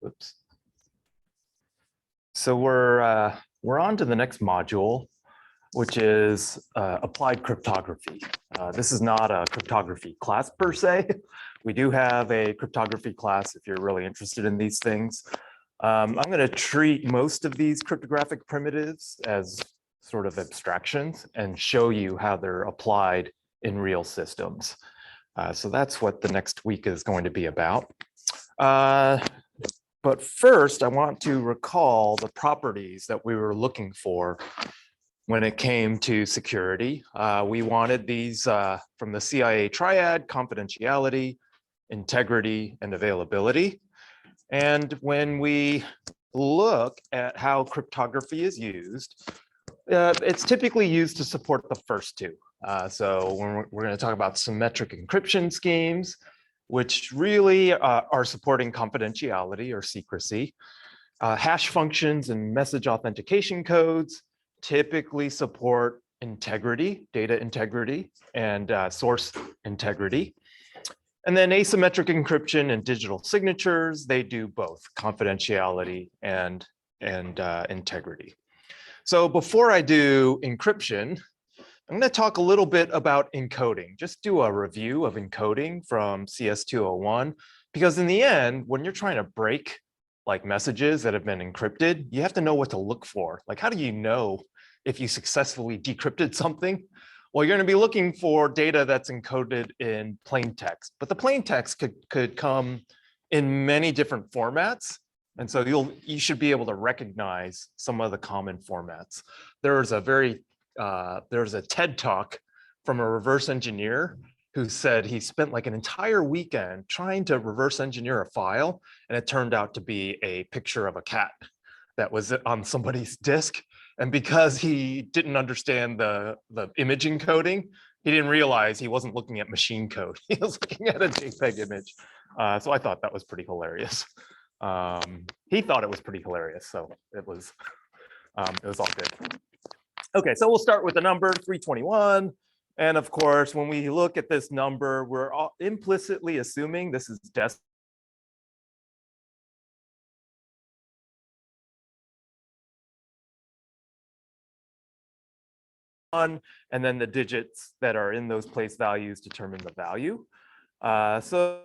Oops. So we're on to the next module, which is applied cryptography. This is not a cryptography class per se. We do have a cryptography class if you're really interested in these things. I'm going to treat most of these cryptographic primitives as sort of abstractions and show you how they're applied in real systems. So that's what the next week is going to be about. But first, I want to recall the properties that we were looking for when it came to security. We wanted these from the CIA triad: confidentiality, integrity, and availability. And when we look at how cryptography is used, it's typically used to support the first two. So when we're going to talk about symmetric encryption schemes, which really are supporting confidentiality or secrecy. Hash functions and message authentication codes typically support integrity, data integrity, and source integrity. And then asymmetric encryption and digital signatures, they do both confidentiality and integrity. So before I do encryption, I'm going to talk a little bit about encoding, just do a review of encoding from CS201, because in the end, when you're trying to break like messages that have been encrypted, you have to know what to look for. Like, how do you know if you successfully decrypted something? Well, you're going to be looking for data that's encoded in plain text, but the plain text could come in many different formats. And so you should be able to recognize some of the common formats. There's a TED talk from a reverse engineer who said he spent like an entire weekend trying to reverse engineer a file, and it turned out to be a picture of a cat that was on somebody's disk. And because he didn't understand the image encoding, he didn't realize he wasn't looking at machine code. He was looking at a JPEG image. So I thought that was pretty hilarious. He thought it was pretty hilarious, so it was all good. Okay, so we'll start with the number 321. And of course, when we look at this number, we're implicitly assuming this is decimal. And then the digits that are in those place values determine the value. So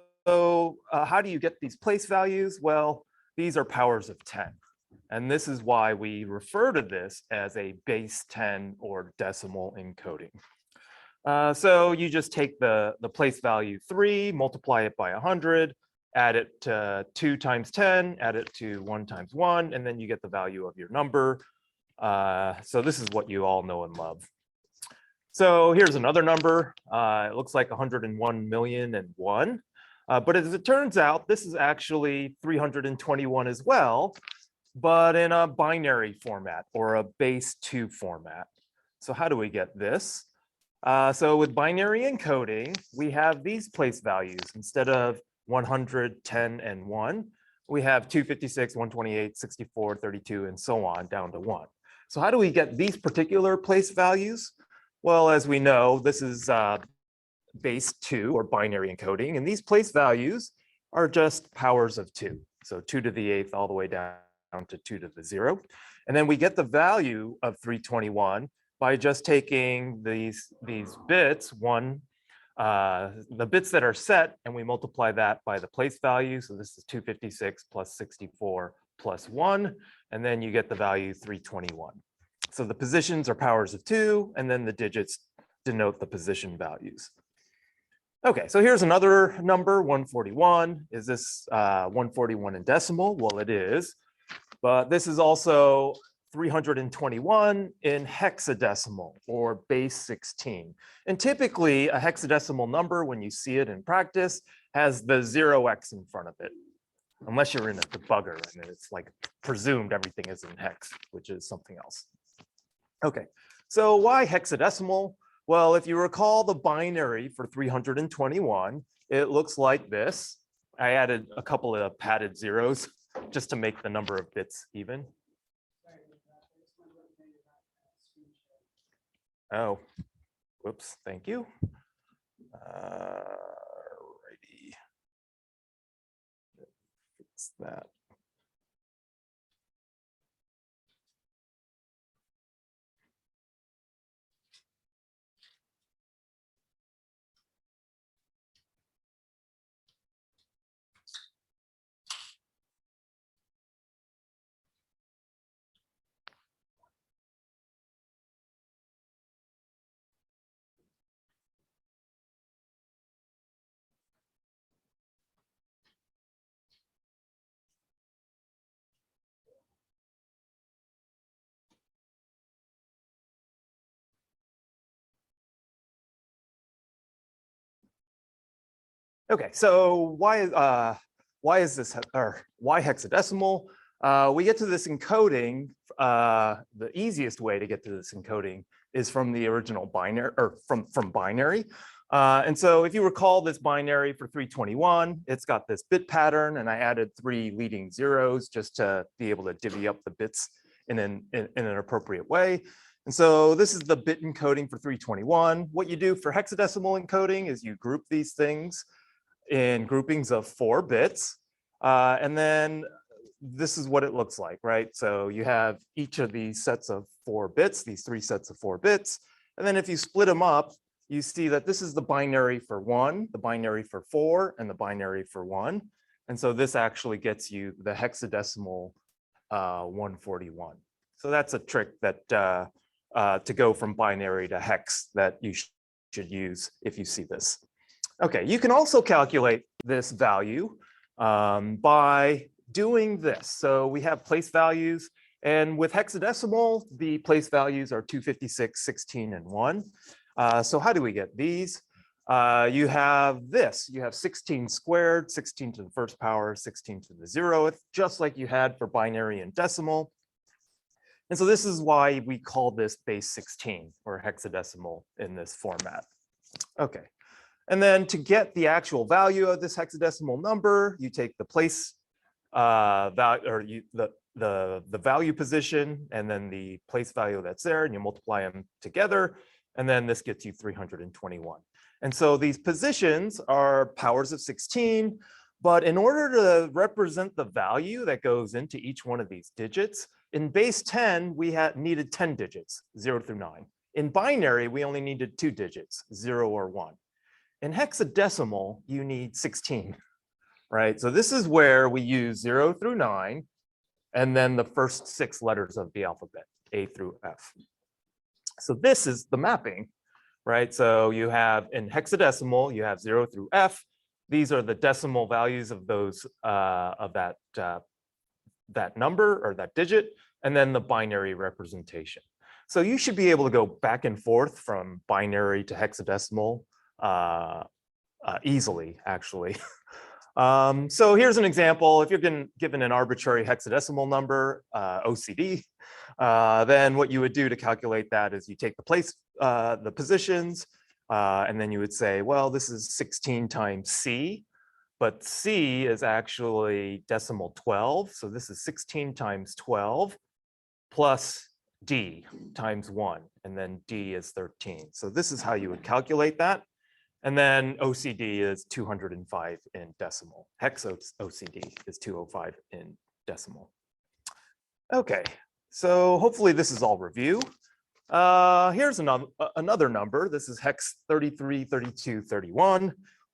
how do you get these place values? Well, these are powers of 10. And this is why we refer to this as a base 10 or decimal encoding. So you just take the place value 3, multiply it by 100, add it to 2 times 10, add it to 1 times 1, and then you get the value of your number. So this is what you all know and love. So here's another number. It looks like 101,000,001. But as it turns out, this is actually 321 as well, but in a binary format or a base 2 format. So how do we get this? So with binary encoding, we have these place values. Instead of 100, 10, and 1, we have 256, 128, 64, 32, and so on down to 1. So how do we get these particular place values? Well, as we know, this is base 2 or binary encoding, and these place values are just powers of 2. So 2 to the 8th all the way down to 2 to the 0. And then we get the value of 321 by just taking these bits, the bits that are set, and we multiply that by the place value. So this is 256 plus 64 plus 1, and then you get the value 321. So the positions are powers of 2, and then the digits denote the position values. Okay, so here's another number, 141. Is this 141 in decimal? Well, it is. But this is also 321 in hexadecimal or base 16. And typically a hexadecimal number, when you see it in practice, has the 0x in front of it, unless you're in a debugger and it's like presumed everything is in hex, which is something else. Okay, so why hexadecimal? Well, if you recall the binary for 321, it looks like this. I added a couple of padded zeros just to make the number of bits even. Oh, whoops, thank you. Alrighty. Fix that. Okay, so why is this, or why hexadecimal? We get to this encoding. The easiest way to get to this encoding is from the original binary, or from binary. And so if you recall this binary for 321, it's got this bit pattern, and I added 3 leading zeros just to be able to divvy up the bits in an appropriate way. And so this is the bit encoding for 321. What you do for hexadecimal encoding is you group these things in groupings of 4 bits. And then this is what it looks like, right? So you have each of these sets of 4 bits, these 3 sets of 4 bits. And then if you split them up, you see that this is the binary for 1, the binary for 4, and the binary for 1. And so this actually gets you the hexadecimal 141. So that's a trick that to go from binary to hex that you should use if you see this. Okay, you can also calculate this value by doing this. So we have place values, and with hexadecimal, the place values are 256, 16, and 1. So how do we get these? You have this, you have 16 squared, 16 to the first power, 16 to the 0th, just like you had for binary and decimal. And so this is why we call this base 16 or hexadecimal in this format. Okay. And then to get the actual value of this hexadecimal number, you take the place value, or the value position, and then the place value that's there, and you multiply them together, and then this gets you 321. And so these positions are powers of 16, but in order to represent the value that goes into each one of these digits, in base 10, we needed 10 digits, 0 through 9. In binary, we only needed 2 digits, 0 or 1. In hexadecimal, you need 16, right? So this is where we use 0 through 9, and then the first 6 letters of the alphabet, A through F. So this is the mapping, right? So you have in hexadecimal, you have 0 through F. These are the decimal values of those of that number or that digit, and then the binary representation. So you should be able to go back and forth from binary to hexadecimal easily, actually. So here's an example. If you're given an arbitrary hexadecimal number, OCD, then what you would do to calculate that is you take the place, the positions, and then you would say, well, this is 16 times C, but C is actually decimal 12. So this is 16 times 12 plus D times 1, and then D is 13. So this is how you would calculate that. And then OCD is 205 in decimal. Hex OCD is 205 in decimal. Okay, so hopefully this is all review. Here's another number. This is hex 33, 32, 31.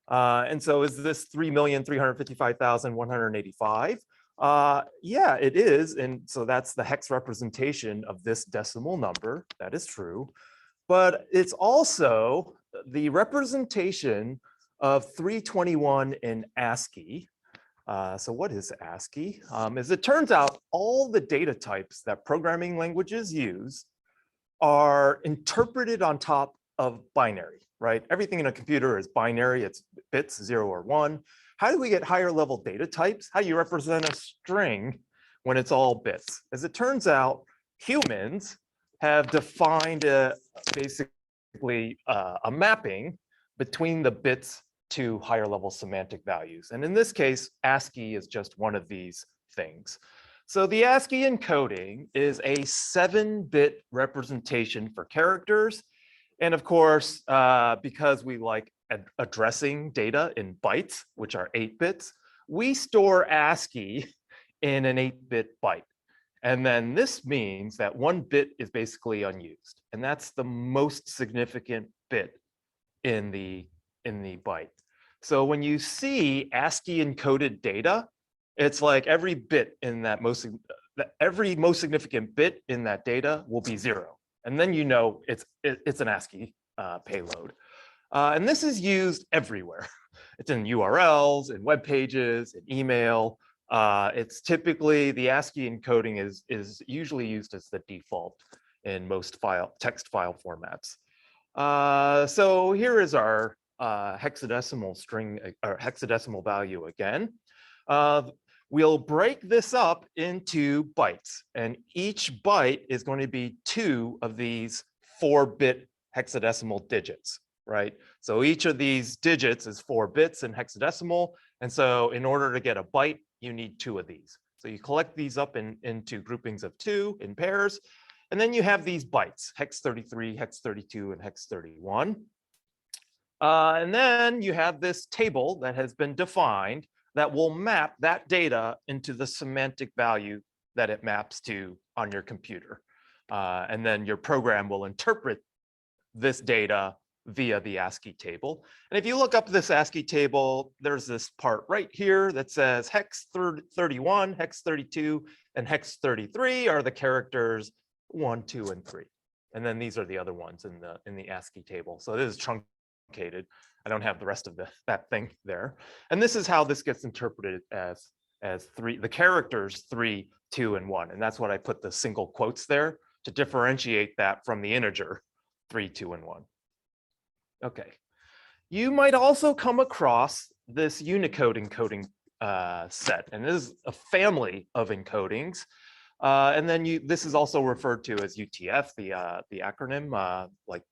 And so is this 3,355,185? Yeah, it is. And so that's the hex representation of this decimal number. That is true. But it's also the representation of 321 in ASCII. So what is ASCII? As it turns out, all the data types that programming languages use are interpreted on top of binary, right? Everything in a computer is binary, it's bits, 0 or 1. How do we get higher level data types? How do you represent a string when it's all bits? As it turns out, humans have defined basically a mapping between the bits to higher level semantic values. And in this case, ASCII is just one of these things. So the ASCII encoding is a 7-bit representation for characters. And of course, because we like addressing data in bytes, which are 8 bits, we store ASCII in an 8-bit byte. And then this means that 1 bit is basically unused. And that's the most significant bit in the byte. So when you see ASCII encoded data, it's like every bit in that every most significant bit in that data will be 0. And then you know it's an ASCII payload. And this is used everywhere. It's in URLs, in web pages, in email. It's typically, the ASCII encoding is usually used as the default in most text file formats. So here is our hexadecimal string or hexadecimal value again. We'll break this up into bytes, and each byte is going to be 2 of these 4-bit hexadecimal digits, right? So each of these digits is 4 bits in hexadecimal, and so in order to get a byte, you need 2 of these. So you collect these up into groupings of 2 in pairs, and then you have these bytes, hex 33, hex 32, and hex 31. And then you have this table that has been defined that will map that data into the semantic value that it maps to on your computer. And then your program will interpret this data via the ASCII table. And if you look up this ASCII table, there's this part right here that says hex 31, hex 32, and hex 33 are the characters 1, 2, and 3. And then these are the other ones in the ASCII table. So this is truncated. I don't have the rest of that thing there. And this is how this gets interpreted as the characters 3, 2, and 1. And that's what I put the single quotes there to differentiate that from the integer 3, 2, and 1. Okay. You might also come across this Unicode encoding set, and this is a family of encodings. And then this is also referred to as UTF, the acronym, like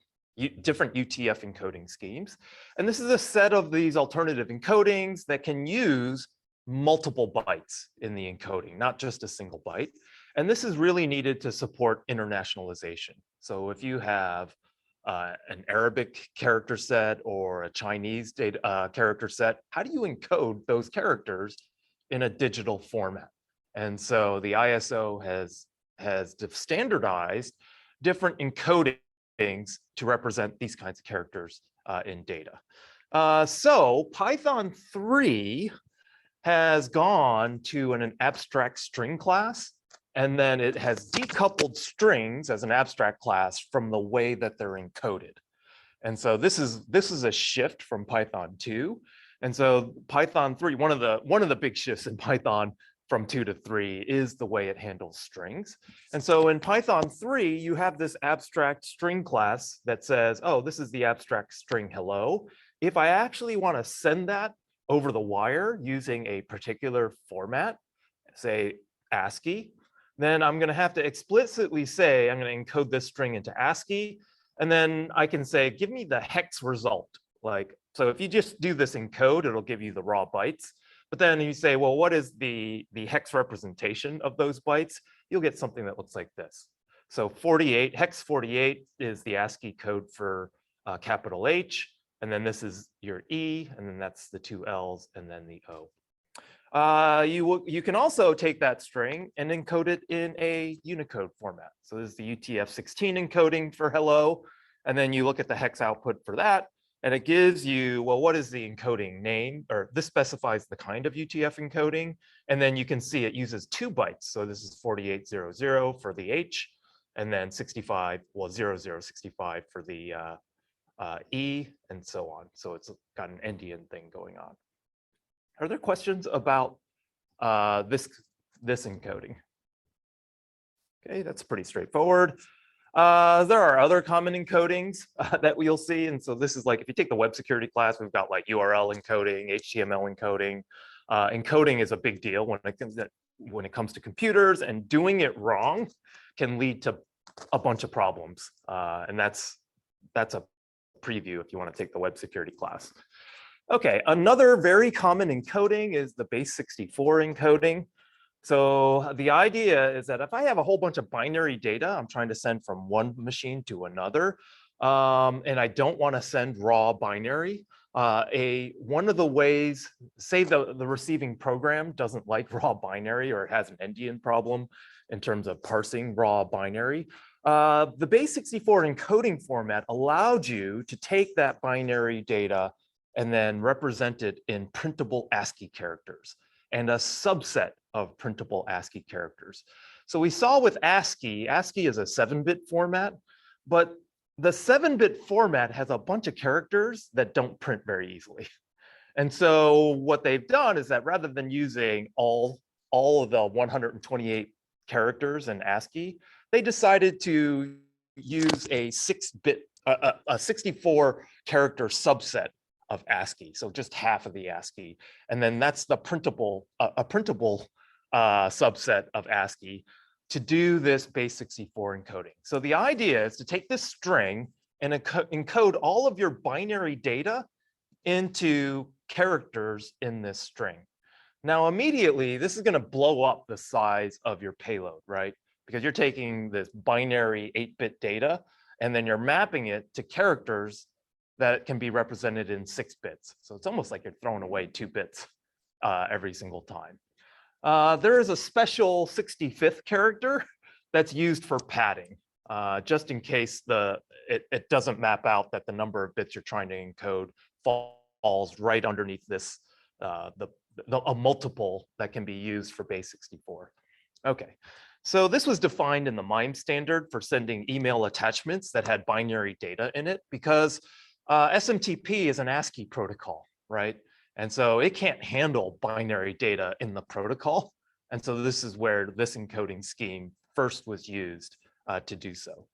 different UTF encoding schemes. And this is a set of these alternative encodings that can use multiple bytes in the encoding, not just a single byte. And this is really needed to support internationalization. So if you have an Arabic character set or a Chinese character set, how do you encode those characters in a digital format? And so the ISO has standardized different encodings to represent these kinds of characters in data. So Python 3 has gone to an abstract string class, and then it has decoupled strings as an abstract class from the way that they're encoded. And so this is a shift from Python 2. And so Python 3, one of the big shifts in Python from 2 to 3 is the way it handles strings. And so in Python 3, you have this abstract string class that says, oh, this is the abstract string hello. If I actually want to send that over the wire using a particular format, say ASCII, then I'm going to have to explicitly say, I'm going to encode this string into ASCII. And then I can say, give me the hex result. So if you just do this encode, it'll give you the raw bytes. But then you say, well, what is the hex representation of those bytes? You'll get something that looks like this. So 48, hex 48 is the ASCII code for capital H. And then this is your E, and then that's the 2 L's, and then the O. You can also take that string and encode it in a Unicode format. So this is the UTF-16 encoding for hello. And then you look at the hex output for that, and it gives you, well, what is the encoding name? Or this specifies the kind of UTF encoding. And then you can see it uses 2 bytes. So this is 4800 for the H, and then 65, well, 0065 for the E, and so on. So it's got an endian thing going on. Are there questions about this encoding? Okay, that's pretty straightforward. There are other common encodings that we'll see. And so this is like, if you take the web security class, we've got like URL encoding, HTML encoding. Encoding is a big deal when it comes to computers, and doing it wrong can lead to a bunch of problems. And that's a preview if you want to take the web security class. Okay, another very common encoding is the base 64 encoding. So the idea is that if I have a whole bunch of binary data I'm trying to send from one machine to another, and I don't want to send raw binary, one of the ways, say the receiving program doesn't like raw binary, or it has an endian problem in terms of parsing raw binary, the base 64 encoding format allowed you to take that binary data and then represent it in printable ASCII characters and a subset of printable ASCII characters. So we saw with ASCII is a 7-bit format, but the 7-bit format has a bunch of characters that don't print very easily. And so what they've done is that rather than using all of the 128 characters in ASCII, they decided to use a 64 character subset of ASCII, so just half of the ASCII. And then that's the printable, a printable subset of ASCII to do this base 64 encoding. So the idea is to take this string and encode all of your binary data into characters in this string. Now, immediately, this is going to blow up the size of your payload, right? Because you're taking this binary 8-bit data, and then you're mapping it to characters that can be represented in 6 bits. So it's almost like you're throwing away 2 bits every single time. There is a special 65th character that's used for padding, just in case it doesn't map out that the number of bits you're trying to encode falls right underneath this, a multiple that can be used for base 64. Okay, so this was defined in the MIME standard for sending email attachments that had binary data in it, because SMTP is an ASCII protocol, right? And so it can't handle binary data in the protocol. And so this is where this encoding scheme first was used to do so.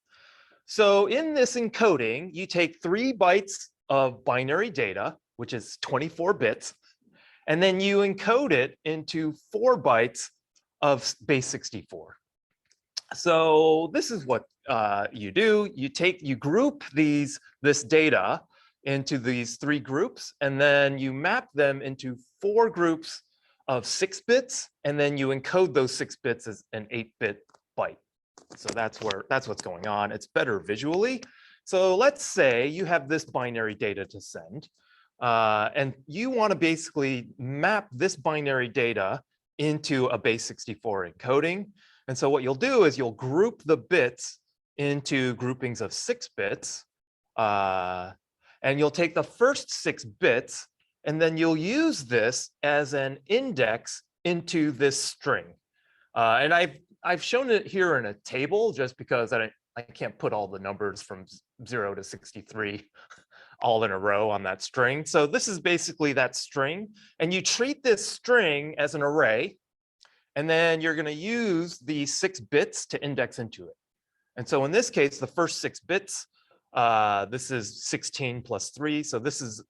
So in this encoding, you take 3 bytes of binary data, which is 24 bits, and then you encode it into 4 bytes of base 64. So this is what you do. You group this data into these 3 groups, and then you map them into 4 groups of 6 bits, and then you encode those 6 bits as an 8-bit byte. So that's what's going on. It's better visually. So let's say you have this binary data to send, and you want to basically map this binary data into a base 64 encoding. And so what you'll do is you'll group the bits into groupings of 6 bits, and you'll take the first 6 bits, and then you'll use this as an index into this string. And I've shown it here in a table just because I can't put all the numbers from 0 to 63 all in a row on that string. So this is basically that string, and you treat this string as an array, and then you're going to use these 6 bits to index into it. And so in this case, the first 6 bits, this is 16 plus 3, so this is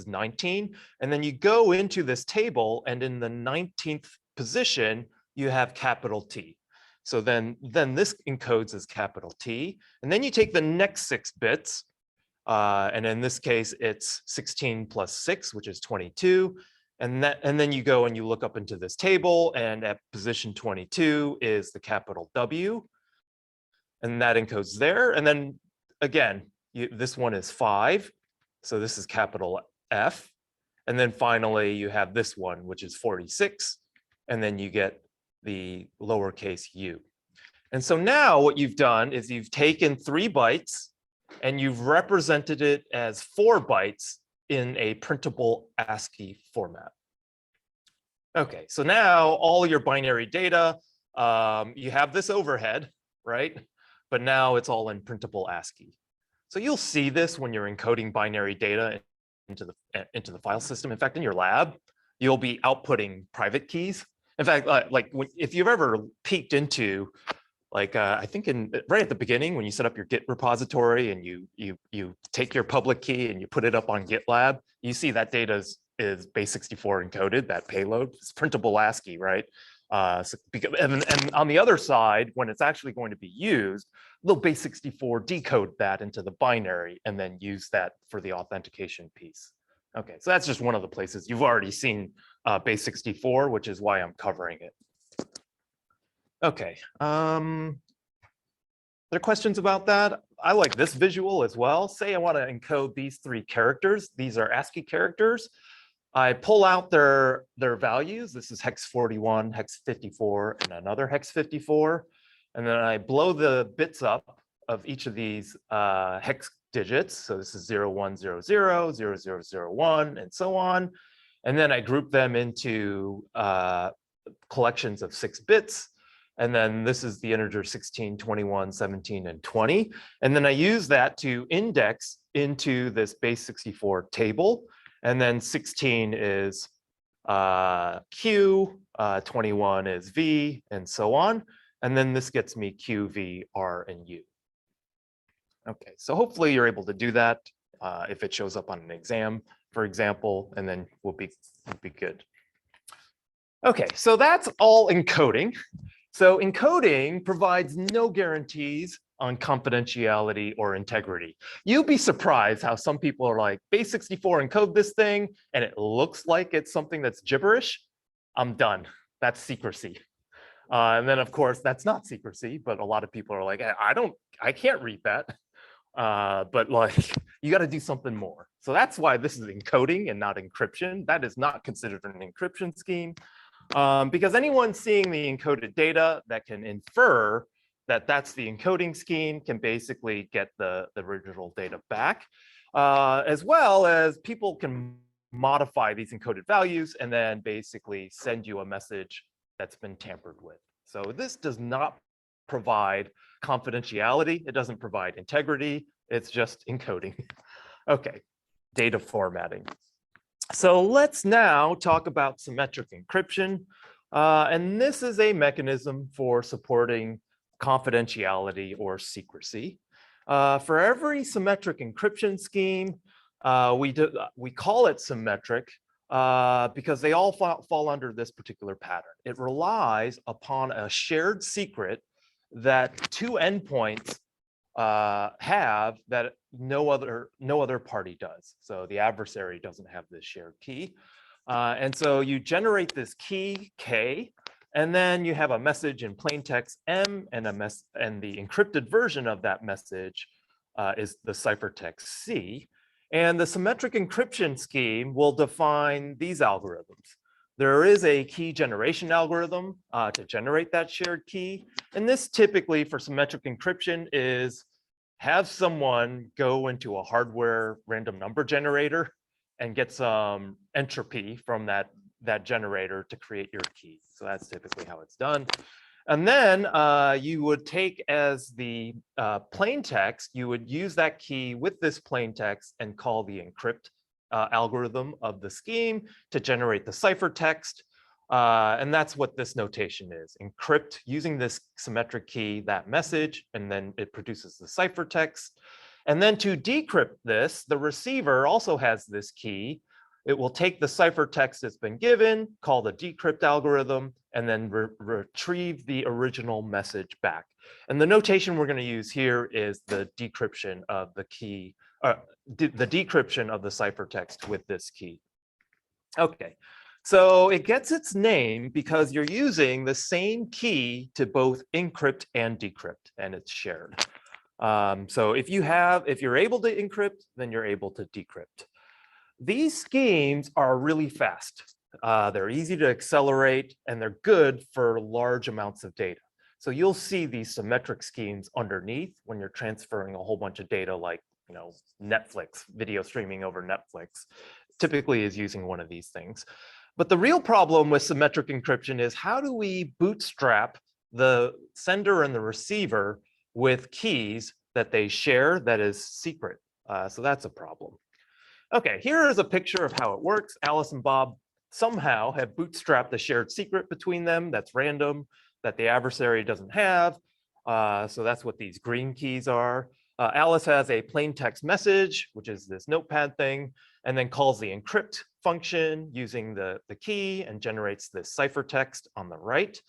19. And then you go into this table, and in the 19th position, you have capital T. So then this encodes as capital T. And then you take the next 6 bits, and in this case, it's 16 plus 6, which is 22. And then you go and you look up into this table, and at position 22 is the capital W, and that encodes there. And then again, this one is 5, so this is capital F. And then finally, you have this one, which is 46, and then you get the lowercase u. And so now what you've done is you've taken 3 bytes and you've represented it as 4 bytes in a printable ASCII format. Okay, so now all your binary data, you have this overhead, right? But now it's all in printable ASCII. So you'll see this when you're encoding binary data into the file system. In fact, in your lab, you'll be outputting private keys. In fact, if you've ever peeked into, I think right at the beginning when you set up your Git repository and you take your public key and you put it up on GitLab, you see that data is base 64 encoded. That payload is printable ASCII, right? And on the other side, when it's actually going to be used, they'll base 64 decode that into the binary and then use that for the authentication piece. Okay, so that's just one of the places you've already seen base 64, which is why I'm covering it. Okay, there are questions about that? I like this visual as well. Say I want to encode these 3 characters. These are ASCII characters. I pull out their values. This is hex 41, hex 54, and another hex 54. And then I blow the bits up of each of these hex digits. So this is 0100, 0001, and so on. And then I group them into collections of 6 bits. And then this is the integer 16, 21, 17, and 20. And then I use that to index into this base 64 table. And then 16 is Q, 21 is V, and so on. And then this gets me Q, V, R, and U. Okay, so hopefully you're able to do that if it shows up on an exam, for example, and then we'll be good. Okay, so that's all encoding. So encoding provides no guarantees on confidentiality or integrity. You'll be surprised how some people are like, base64 encode this thing, and it looks like it's something that's gibberish. I'm done. That's secrecy. And then of course that's not secrecy, but a lot of people are like, I can't read that. But like, you got to do something more. So that's why this is encoding and not encryption. That is not considered an encryption scheme. Because anyone seeing the encoded data that can infer that that's the encoding scheme can basically get the original data back, as well as people can modify these encoded values and then basically send you a message that's been tampered with. So this does not provide confidentiality. It doesn't provide integrity. It's just encoding. Okay, data formatting. So let's now talk about symmetric encryption. And this is a mechanism for supporting confidentiality or secrecy. For every symmetric encryption scheme, we call it symmetric because they all fall under this particular pattern. It relies upon a shared secret that two endpoints have that no other party does. So the adversary doesn't have this shared key. And so you generate this key K, and then you have a message in plain text M, and the encrypted version of that message is the ciphertext C. And the symmetric encryption scheme will define these algorithms. There is a key generation algorithm to generate that shared key. And this typically for symmetric encryption is have someone go into a hardware random number generator and get some entropy from that generator to create your key. So that's typically how it's done. And then you would take as the plain text, you would use that key with this plain text and call the encrypt algorithm of the scheme to generate the ciphertext. And that's what this notation is. Encrypt using this symmetric key, that message, and then it produces the ciphertext. And then to decrypt this, the receiver also has this key. It will take the ciphertext that's been given, call the decrypt algorithm, and then retrieve the original message back. And the notation we're going to use here is the decryption of the key, the decryption of the ciphertext with this key. Okay, so it gets its name because you're using the same key to both encrypt and decrypt, and it's shared. So if you're able to encrypt, then you're able to decrypt. These schemes are really fast. They're easy to accelerate, and they're good for large amounts of data. So you'll see these symmetric schemes underneath when you're transferring a whole bunch of data, like Netflix, video streaming over Netflix, typically is using one of these things. But the real problem with symmetric encryption is how do we bootstrap the sender and the receiver with keys that they share that is secret? So that's a problem. Okay, here is a picture of how it works. Alice and Bob somehow have bootstrapped a shared secret between them that's random, that the adversary doesn't have. So that's what these green keys are. Alice has a plain text message, which is this notepad thing, and then calls the encrypt function using the key and generates this ciphertext on the right,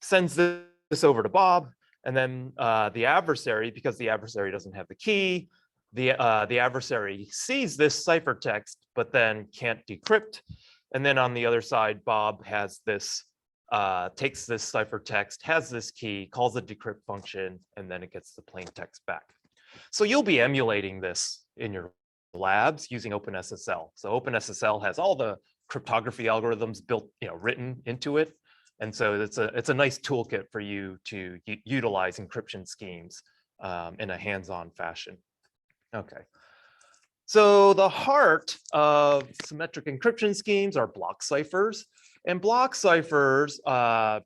sends this over to Bob, and then the adversary, because the adversary doesn't have the key, the adversary sees this ciphertext, but then can't decrypt. And then on the other side, Bob has this, takes this ciphertext, has this key, calls the decrypt function, and then it gets the plain text back. So you'll be emulating this in your labs using OpenSSL. So OpenSSL has all the cryptography algorithms built, written into it. And so it's a nice toolkit for you to utilize encryption schemes in a hands-on fashion. Okay. So the heart of symmetric encryption schemes are block ciphers. And block ciphers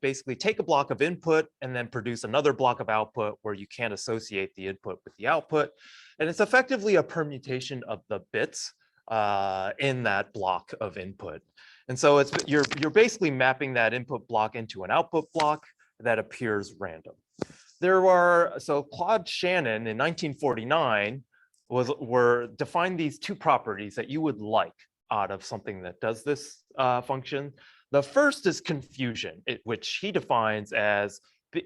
basically take a block of input and then produce another block of output where you can't associate the input with the output. And it's effectively a permutation of the bits in that block of input. And so you're basically mapping that input block into an output block that appears random. So Claude Shannon in 1949 were define these two properties that you would like out of something that does this function. The first is confusion, which he defines as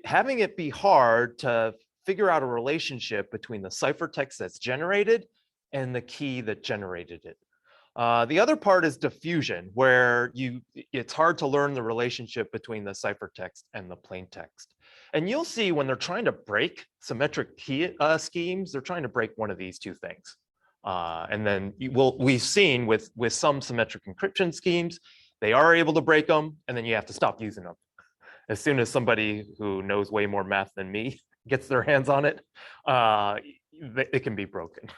having it be hard to figure out a relationship between the ciphertext that's generated and the key that generated it. The other part is diffusion, where it's hard to learn the relationship between the ciphertext and the plain text. And you'll see when they're trying to break symmetric key schemes, they're trying to break one of these two things. And then we've seen with some symmetric encryption schemes, they are able to break them, and then you have to stop using them. As soon as somebody who knows way more math than me gets their hands on it, it can be broken.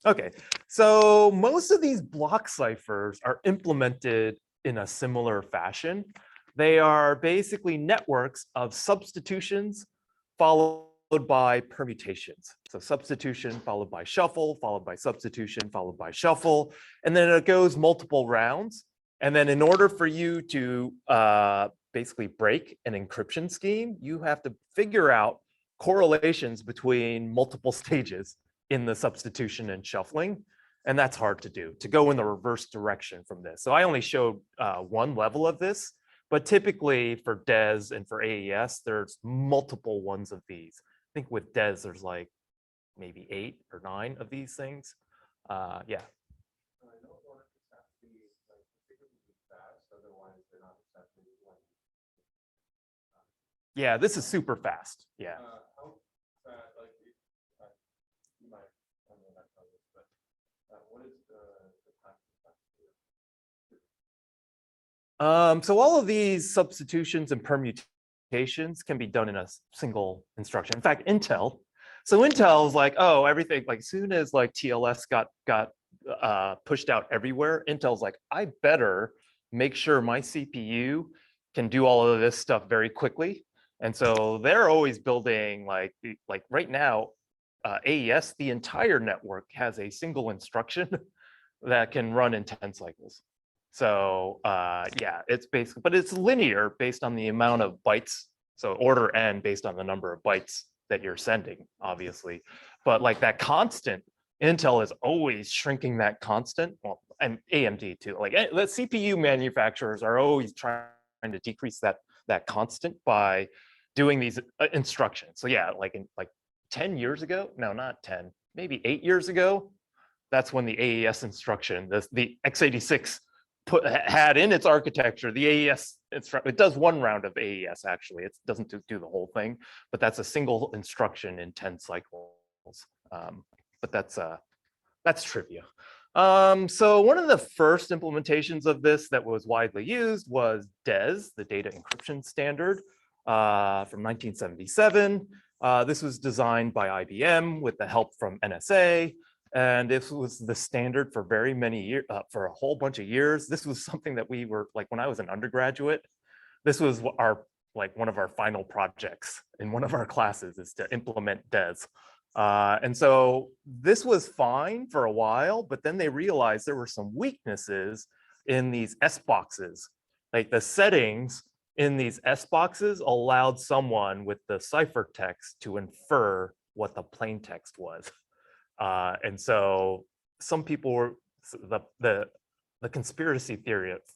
Okay, so most of these block ciphers are implemented in a similar fashion. They are basically networks of substitutions followed by permutations. So substitution followed by shuffle, followed by substitution, followed by shuffle, and then it goes multiple rounds. And then in order for you to basically break an encryption scheme, you have to figure out correlations between multiple stages in the substitution and shuffling. And that's hard to do, to go in the reverse direction from this. So I only showed one level of this, but typically for DES and for AES, there's multiple ones of these. I think with DES, there's like maybe 8 or 9 of these things. Yeah. Yeah, this is super fast. Yeah. So all of these substitutions and permutations can be done in a single instruction. In fact, Intel. So Intel is like, oh, everything, like as soon as like TLS got pushed out everywhere, Intel's like, I better make sure my CPU can do all of this stuff very quickly. And so they're always building like right now, AES, the entire network has a single instruction that can run in 10 cycles. So yeah, it's basically, but it's linear based on the amount of bytes. So order n based on the number of bytes that you're sending, obviously. But like that constant, Intel is always shrinking that constant. Well, and AMD too. Like the CPU manufacturers are always trying to decrease that constant by doing these instructions. So yeah, like 10 years ago, no, not 10, maybe 8 years ago, that's when the AES instruction, the x86 had in its architecture, the AES instruction. It does one round of AES actually. It doesn't do the whole thing, but that's a single instruction in 10 cycles. But that's trivia. So one of the first implementations of this that was widely used was DES, the data encryption standard, from 1977. This was designed by IBM with the help from NSA. And this was the standard for very many years, for a whole bunch of years. This was something that we were like, when I was an undergraduate, this was one of our final projects in one of our classes is to implement DES. And so this was fine for a while, but then they realized there were some weaknesses in these S boxes. Like the settings in these S boxes allowed someone with the ciphertext to infer what the plain text was. And so some people were, the conspiracy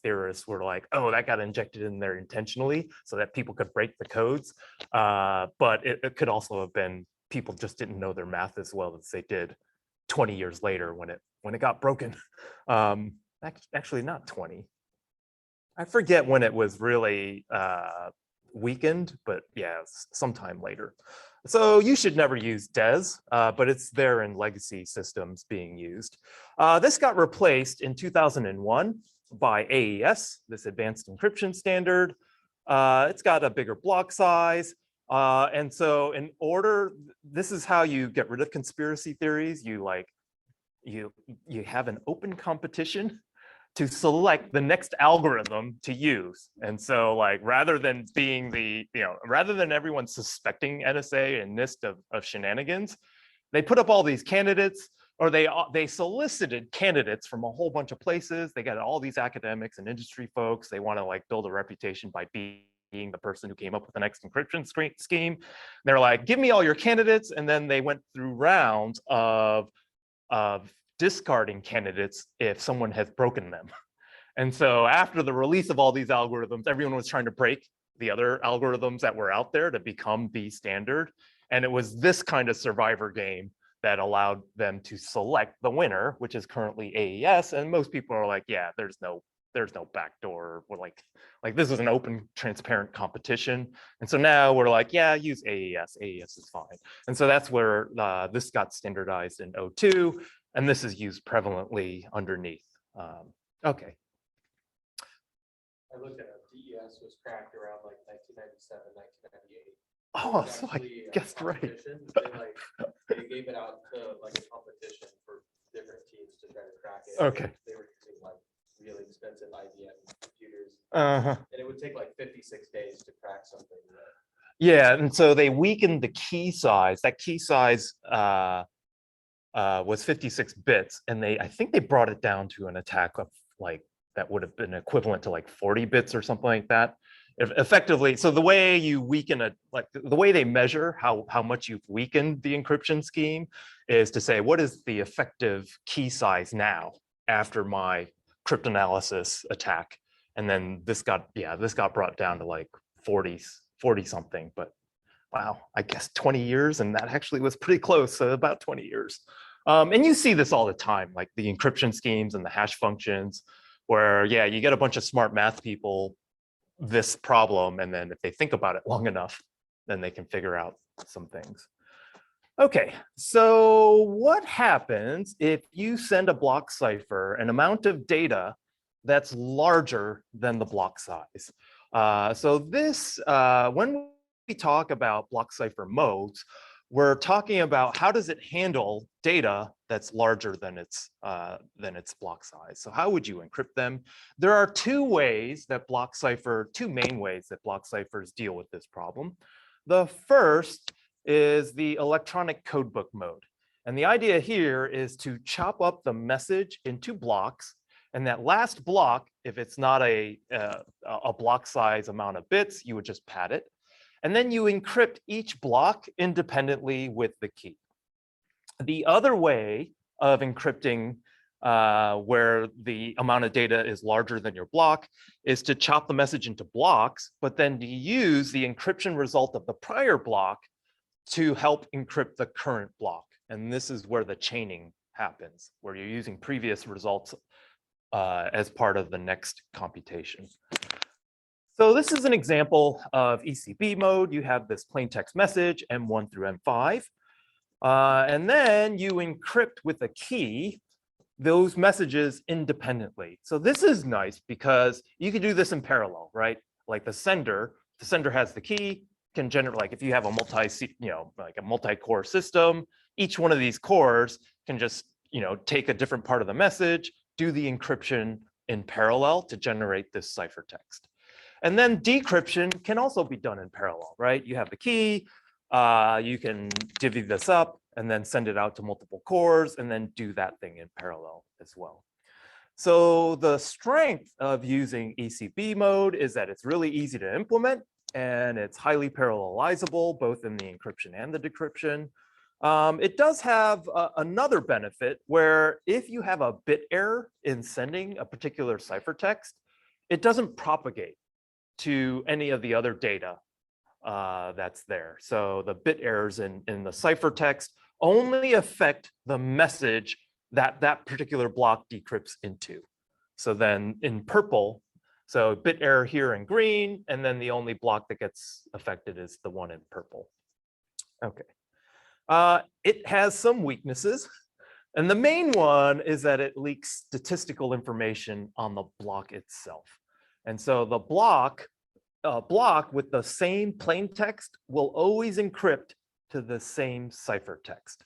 theorists were like, oh, that got injected in there intentionally so that people could break the codes. But it could also have been people just didn't know their math as well as they did 20 years later when it got broken. Actually, not 20. I forget when it was really weakened, but yeah, sometime later. So you should never use DES, but it's there in legacy systems being used. This got replaced in 2001 by AES, this advanced encryption standard. It's got a bigger block size. And so this is how you get rid of conspiracy theories. You have an open competition to select the next algorithm to use. And so like, rather than everyone suspecting NSA and NIST of shenanigans, they put up all these candidates, or they solicited candidates from a whole bunch of places. They got all these academics and industry folks. They want to like build a reputation by being the person who came up with the next encryption scheme. They're like, give me all your candidates. And then they went through rounds of of discarding candidates if someone has broken them. And so after the release of all these algorithms, everyone was trying to break the other algorithms that were out there to become the standard. And it was this kind of survivor game that allowed them to select the winner, which is currently AES. And most people are like, yeah, there's no backdoor. We're like this is an open, transparent competition. And so now we're like, yeah, use AES. AES is fine. And so that's where this got standardized in '02, and this is used prevalently underneath. Okay. I looked at it. DES was cracked around like 1997, 1998. Oh, so I guessed right. They gave it out to like a competition for different teams to try to crack it. Okay. They were using like really expensive IBM computers. Uh-huh. And it would take like 56 days to crack something. Yeah, and so they weakened the key size. That key size was 56 bits, and I think they brought it down to an attack of like that would have been equivalent to like 40 bits or something like that. Effectively, so the way you weaken the way they measure how much you've weakened the encryption scheme is to say, what is the effective key size now after my cryptanalysis attack? And then this got brought down to like 40 something, but wow, I guess 20 years, and that actually was pretty close, so about 20 years. And you see this all the time, like the encryption schemes and the hash functions, where, yeah, you get a bunch of smart math people this problem, and then if they think about it long enough, then they can figure out some things. Okay, so what happens if you send a block cipher an amount of data that's larger than the block size? So this, when we talk about block cipher modes, we're talking about how does it handle data that's larger than its block size. So how would you encrypt them? There are two main ways that block ciphers deal with this problem. The first is the electronic codebook mode. And the idea here is to chop up the message into blocks. And that last block, if it's not a block size amount of bits, you would just pad it. And then you encrypt each block independently with the key. The other way of encrypting where the amount of data is larger than your block is to chop the message into blocks, but then to use the encryption result of the prior block to help encrypt the current block. And this is where the chaining happens, where you're using previous results as part of the next computation. So this is an example of ECB mode. You have this plain text message, M1 through M5. And then you encrypt with a key those messages independently. So this is nice because you can do this in parallel, right? Like the sender has the key, can generate, like if you have a multi-core system, each one of these cores can just, take a different part of the message, do the encryption in parallel to generate this ciphertext. And then decryption can also be done in parallel, right? You have the key, you can divvy this up and then send it out to multiple cores and then do that thing in parallel as well. So the strength of using ECB mode is that it's really easy to implement and it's highly parallelizable, both in the encryption and the decryption. It does have another benefit where if you have a bit error in sending a particular ciphertext, it doesn't propagate to any of the other data that's there. So the bit errors in the ciphertext only affect the message that that particular block decrypts into. So then in purple, so bit error here in green, and then the only block that gets affected is the one in purple. Okay. It has some weaknesses. And the main one is that it leaks statistical information on the block itself. And so the block with the same plain text will always encrypt to the same ciphertext.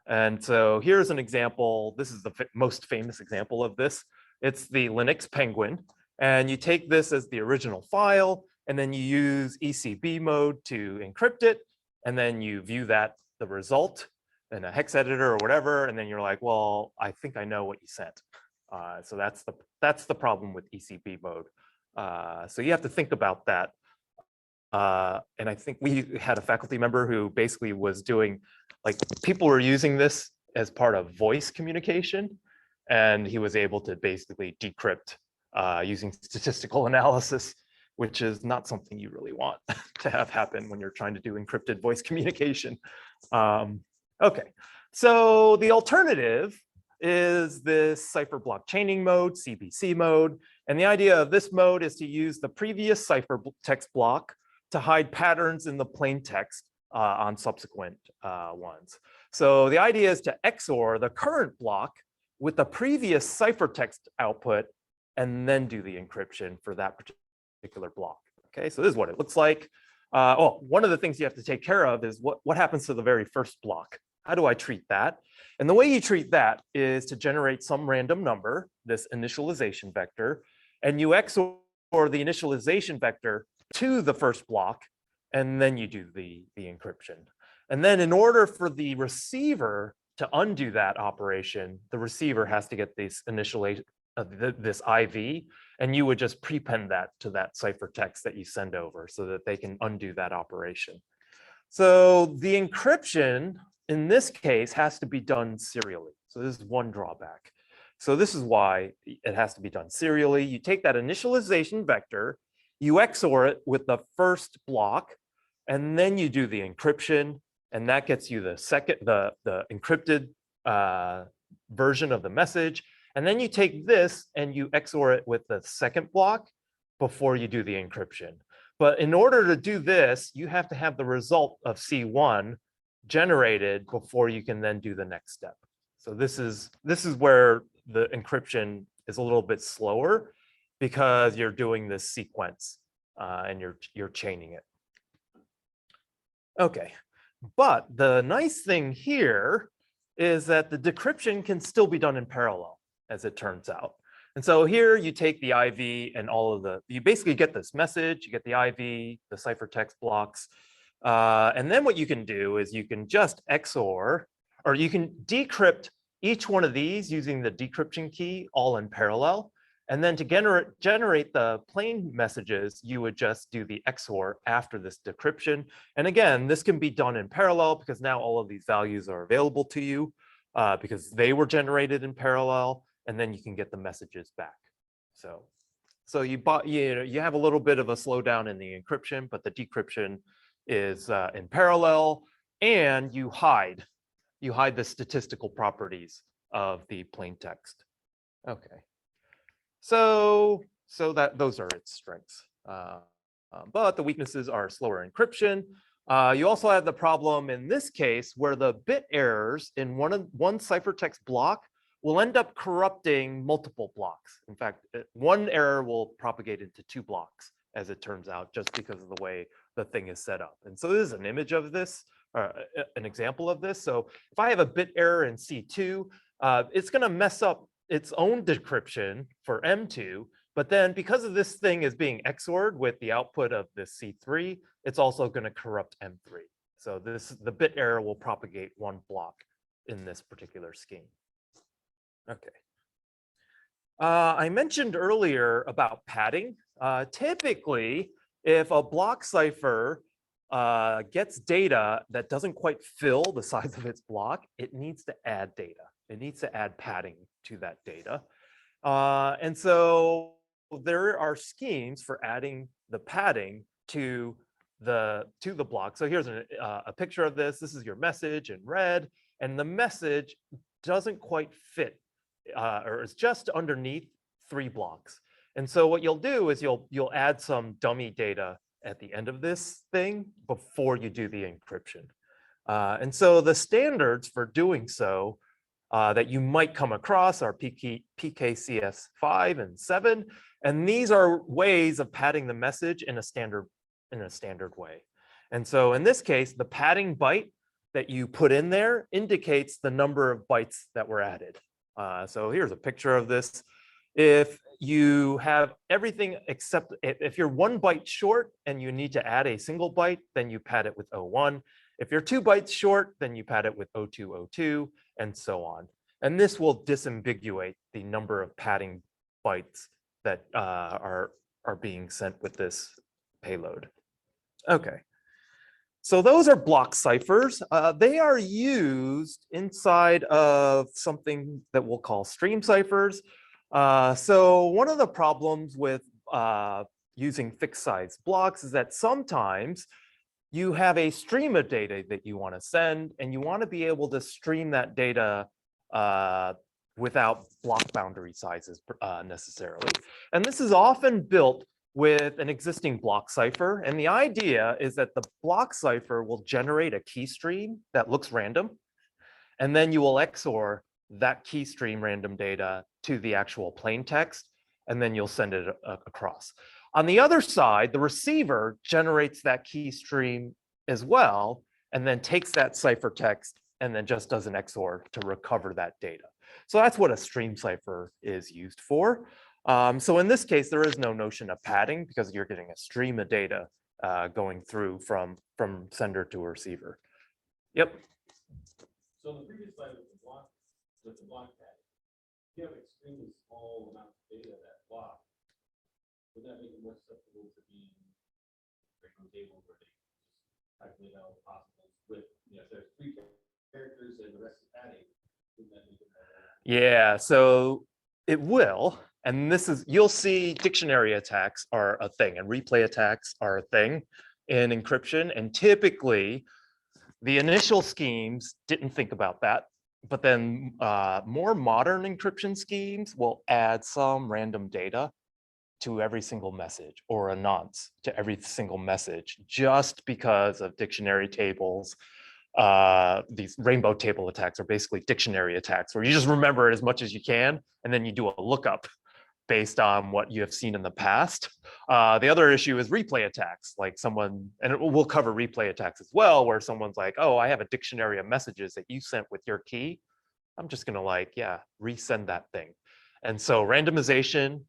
And so here's an example. This is the most famous example of this. It's the Linux Penguin. And you take this as the original file, and then you use ECB mode to encrypt it. And then you view the result in a hex editor or whatever. And then you're like, well, I think I know what you sent. So that's the problem with ECB mode. So you have to think about that. And I think we had a faculty member who basically was doing, like, people were using this as part of voice communication, and he was able to basically decrypt using statistical analysis, which is not something you really want to have happen when you're trying to do encrypted voice communication. Okay, so the alternative is this cipher block chaining mode, CBC mode. And the idea of this mode is to use the previous cipher text block to hide patterns in the plain text on subsequent ones. So the idea is to XOR the current block with the previous ciphertext output and then do the encryption for that particular block. Okay, so this is what it looks like. One of the things you have to take care of is what happens to the very first block. How do I treat that? And the way you treat that is to generate some random number, this initialization vector, and you XOR the initialization vector to the first block, and then you do the encryption. And then in order for the receiver to undo that operation, the receiver has to get this this IV, and you would just prepend that to that ciphertext that you send over so that they can undo that operation. So the encryption in this case has to be done serially. So this is one drawback. So this is why it has to be done serially. You take that initialization vector, you XOR it with the first block, and then you do the encryption, and that gets you the encrypted version of the message. And then you take this and you XOR it with the second block before you do the encryption. But in order to do this, you have to have the result of C1 generated before you can then do the next step. So this is where the encryption is a little bit slower because you're doing this sequence and you're chaining it. Okay, but the nice thing here is that the decryption can still be done in parallel, as it turns out. And so here you take the IV and you basically get this message, you get the IV, the ciphertext blocks, and then what you can do is you can just XOR, or you can decrypt each one of these using the decryption key all in parallel. And then to generate the plain messages, you would just do the XOR after this decryption. And again, this can be done in parallel because now all of these values are available to you because they were generated in parallel, and then you can get the messages back. So you have a little bit of a slowdown in the encryption, but the decryption is in parallel, and you hide the statistical properties of the plain text. Okay, so those are its strengths, but the weaknesses are slower encryption. You also have the problem in this case where the bit errors in one ciphertext block will end up corrupting multiple blocks. In fact, one error will propagate into two blocks, as it turns out, just because of the way the thing is set up. And so this is an image of this, an example of this. So if I have a bit error in C2, it's going to mess up its own decryption for M2. But then because of this thing is being XORed with the output of this C3, it's also going to corrupt M3. So the bit error will propagate one block in this particular scheme. Okay. I mentioned earlier about padding. Typically, if a block cipher gets data that doesn't quite fill the size of its block, it needs to add data. It needs to add padding to that data. And so there are schemes for adding the padding to the block. So here's a picture of this. This is your message in red, and the message doesn't quite fit, or it's just underneath 3 blocks. And so what you'll do is you'll add some dummy data at the end of this thing before you do the encryption. And so the standards for doing so that you might come across are PKCS 5 and 7, and these are ways of padding the message in a standard way. And so in this case, the padding byte that you put in there indicates the number of bytes that were added. So here's a picture of this. If you have everything except, if you're 1 byte short and you need to add a single byte, then you pad it with 01. If you're 2 bytes short, then you pad it with 0202, and so on. And this will disambiguate the number of padding bytes that are being sent with this payload. Okay. So those are block ciphers. They are used inside of something that we'll call stream ciphers. So one of the problems with using fixed size blocks is that sometimes you have a stream of data that you want to send, and you want to be able to stream that data without block boundary sizes necessarily. And this is often built with an existing block cipher. And the idea is that the block cipher will generate a key stream that looks random. And then you will XOR that key stream random data to the actual plain text, and then you'll send it across. On the other side, the receiver generates that key stream as well, and then takes that ciphertext and then just does an XOR to recover that data. So that's what a stream cipher is used for. So in this case, there is no notion of padding because you're getting a stream of data going through from sender to receiver. Yep. So on the previous slide with the block padding, if you have extremely small amounts of data that block, would that make it more susceptible to being regular tables where they calculate out possibles with, if there's 3 characters and the rest is padding, wouldn't that make it more? Yeah, so it will. And this is, you'll see dictionary attacks are a thing and replay attacks are a thing in encryption. And typically the initial schemes didn't think about that. But then more modern encryption schemes will add some random data to every single message or a nonce to every single message just because of dictionary tables. These rainbow table attacks are basically dictionary attacks where you just remember it as much as you can and then you do a lookup based on what you have seen in the past. The other issue is replay attacks, like someone, and we'll cover replay attacks as well, where someone's like, oh, I have a dictionary of messages that you sent with your key. I'm just gonna resend that thing. And so randomization,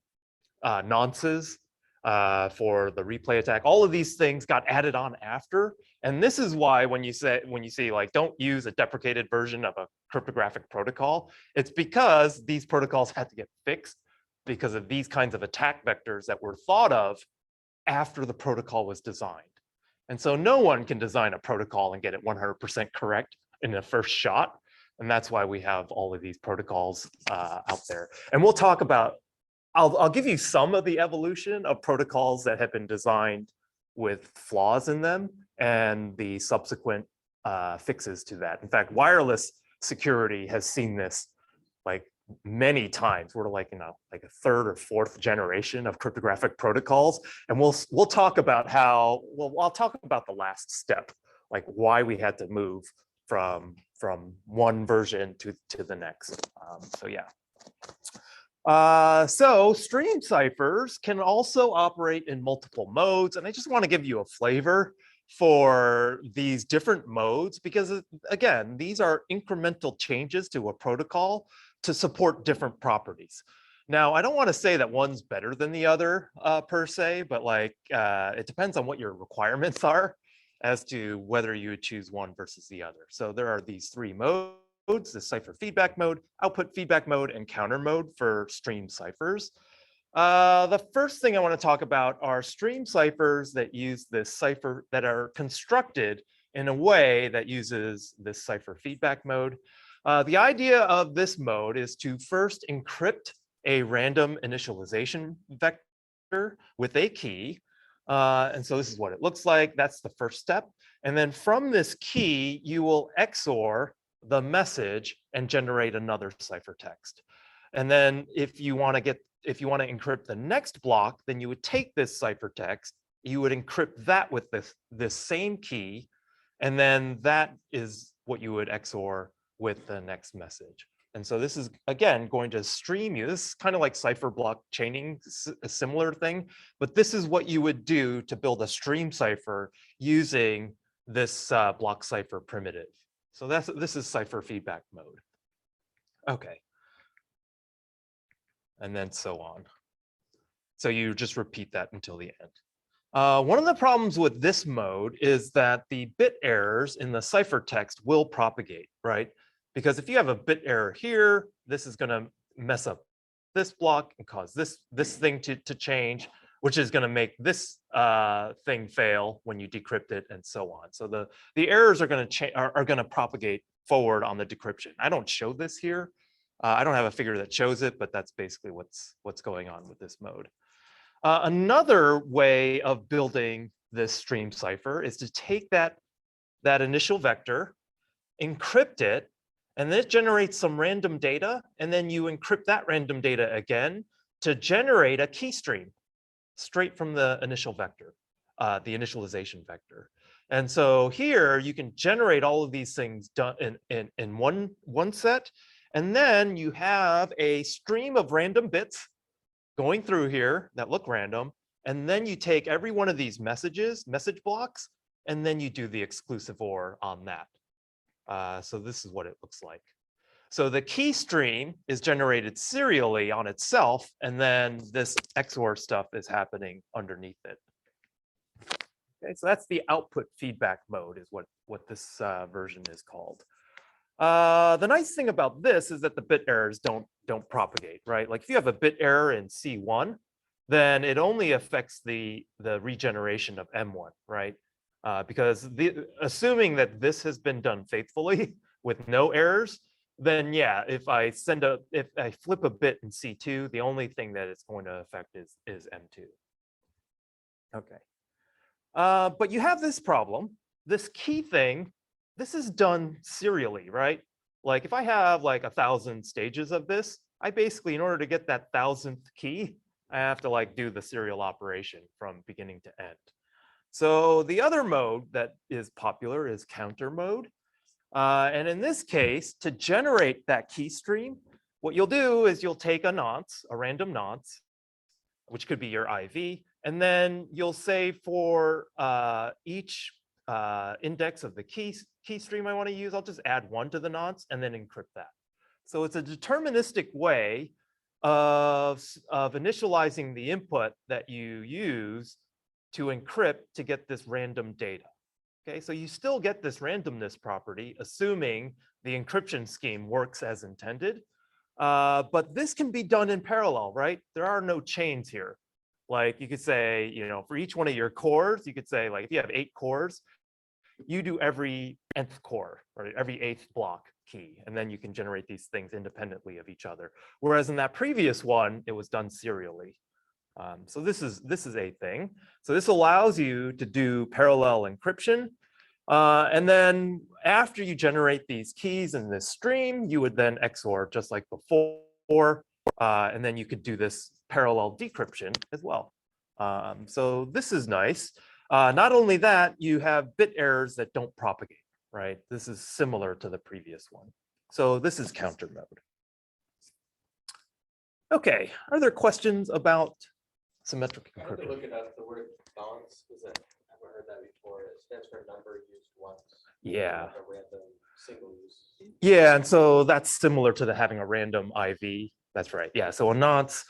nonces for the replay attack, all of these things got added on after. And this is why when you see like, don't use a deprecated version of a cryptographic protocol, it's because these protocols had to get fixed because of these kinds of attack vectors that were thought of after the protocol was designed. And so no one can design a protocol and get it 100% correct in the first shot. And that's why we have all of these protocols out there. And we'll talk about, I'll give you some of the evolution of protocols that have been designed with flaws in them and the subsequent fixes to that. In fact, wireless security has seen this like many times. We're like like a 3rd or 4th generation of cryptographic protocols, and we'll talk about how. Well, I'll talk about the last step, like why we had to move from one version to the next. So yeah. So stream ciphers can also operate in multiple modes, and I just want to give you a flavor for these different modes because again, these are incremental changes to a protocol to support different properties. Now, I don't want to say that one's better than the other per se, but like it depends on what your requirements are as to whether you would choose one versus the other. So there are these 3 modes, the cipher feedback mode, output feedback mode, and counter mode for stream ciphers. The first thing I want to talk about are stream ciphers that use this cipher, that are constructed in a way that uses this cipher feedback mode. The idea of this mode is to first encrypt a random initialization vector with a key. And so this is what it looks like. That's the first step. And then from this key, you will XOR the message and generate another ciphertext. And then if you want to encrypt the next block, then you would take this ciphertext, you would encrypt that with this same key, and then that is what you would XOR with the next message. And so this is, again, going to stream you. This is kind of like cipher block chaining, a similar thing, but this is what you would do to build a stream cipher using this block cipher primitive. So this is cipher feedback mode. Okay. And then so on. So you just repeat that until the end. One of the problems with this mode is that the bit errors in the ciphertext will propagate, right? Because if you have a bit error here, this is going to mess up this block and cause this thing to change. which is going to make this thing fail when you decrypt it, and so on. So the errors are going to are going to propagate forward on the decryption. I don't show this here. I don't have a figure that shows it, but that's basically what's going on with this mode. Another way of building this stream cipher is to take that initial vector, encrypt it, and then it generates some random data, and then you encrypt that random data again to generate a key stream straight from the initial vector, the initialization vector. And so here you can generate all of these things done in one set, and then you have a stream of random bits going through here that look random, and then you take every one of these message blocks, and then you do the exclusive OR on that. So this is what it looks like. So the key stream is generated serially on itself, and then this XOR stuff is happening underneath it. Okay, so that's the output feedback mode is what this version is called. The nice thing about this is that the bit errors don't propagate, right? Like if you have a bit error in C1, then it only affects the regeneration of M1, right? Because assuming that this has been done faithfully with no errors, then yeah, if I flip a bit in C2, the only thing that it's going to affect is M2. Okay. But you have this problem, this key thing, this is done serially, right? Like if I have like 1,000 stages of this, I basically, in order to get that 1,000th key, I have to like do the serial operation from beginning to end. So the other mode that is popular is counter mode. And in this case, to generate that key stream, what you'll do is you'll take a nonce, a random nonce, which could be your IV, and then you'll say for each index of the key stream I want to use, I'll just add 1 to the nonce and then encrypt that. So it's a deterministic way of initializing the input that you use to encrypt to get this random data. Okay, so you still get this randomness property, assuming the encryption scheme works as intended. But this can be done in parallel, right? There are no chains here. Like you could say, you know, for each one of your cores, you could say, like, if you have 8 cores, you do every nth core or every 8th block key, and then you can generate these things independently of each other. Whereas in that previous one, it was done serially. So this is a thing. So this allows you to do parallel encryption. And then after you generate these keys in this stream, you would then XOR just like before. And then you could do this parallel decryption as well. So this is nice. Not only that, you have bit errors that don't propagate, right? This is similar to the previous one. So this is counter mode. Okay, are there questions about symmetric I had to encryption? look it up, the word nonce, because I haven't heard that before. It stands for number used once. Yeah. Like a random single use. Yeah, and so that's similar to having a random IV. That's right. Yeah, so a nonce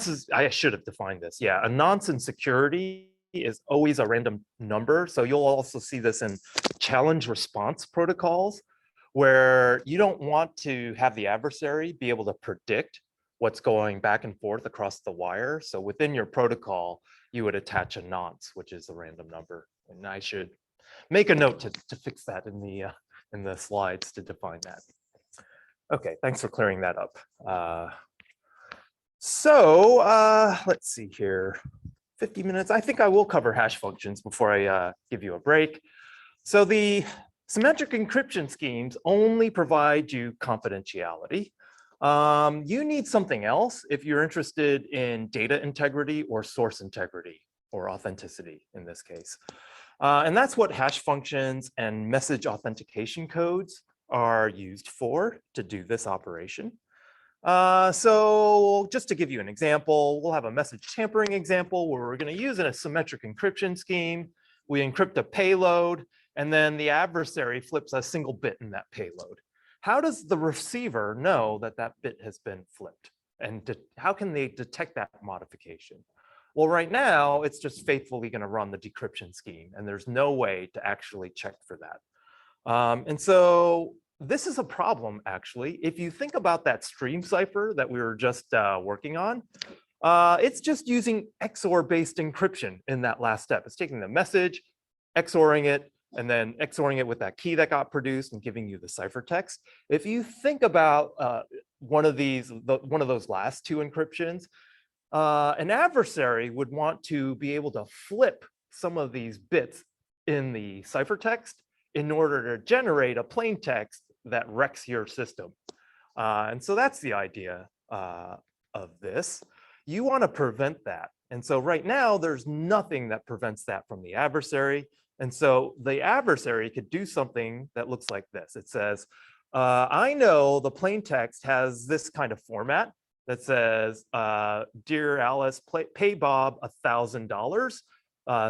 is, I should have defined this. Yeah, a nonce in security is always a random number. So you'll also see this in challenge response protocols, where you don't want to have the adversary be able to predict what's going back and forth across the wire. So within your protocol, you would attach a nonce, which is a random number. And I should make a note to fix that in the slides to define that. Okay, thanks for clearing that up. Let's see here. 50 minutes. I think I will cover hash functions before I give you a break. So the symmetric encryption schemes only provide you confidentiality. You need something else if you're interested in data integrity or source integrity or authenticity in this case. And that's what hash functions and message authentication codes are used for to do this operation. So just to give you an example, we'll have a message tampering example where we're going to use a symmetric encryption scheme. We encrypt a payload, and then the adversary flips a single bit in that payload. How does the receiver know that that bit has been flipped? And how can they detect that modification? Well, right now, it's just faithfully going to run the decryption scheme, and there's no way to actually check for that. And so this is a problem, actually. If you think about that stream cipher that we were just working on, It's just using XOR-based encryption in that last step. It's taking the message, XORing it, and then XORing it with that key that got produced and giving you the ciphertext. If you think about one of those last two encryptions, an adversary would want to be able to flip some of these bits in the ciphertext in order to generate a plain text that wrecks your system. And so that's the idea of this. You want to prevent that. And so right now, there's nothing that prevents that from the adversary. And so the adversary could do something that looks like this. It says, I know the plain text has this kind of format that says, Dear Alice, pay Bob $1,000.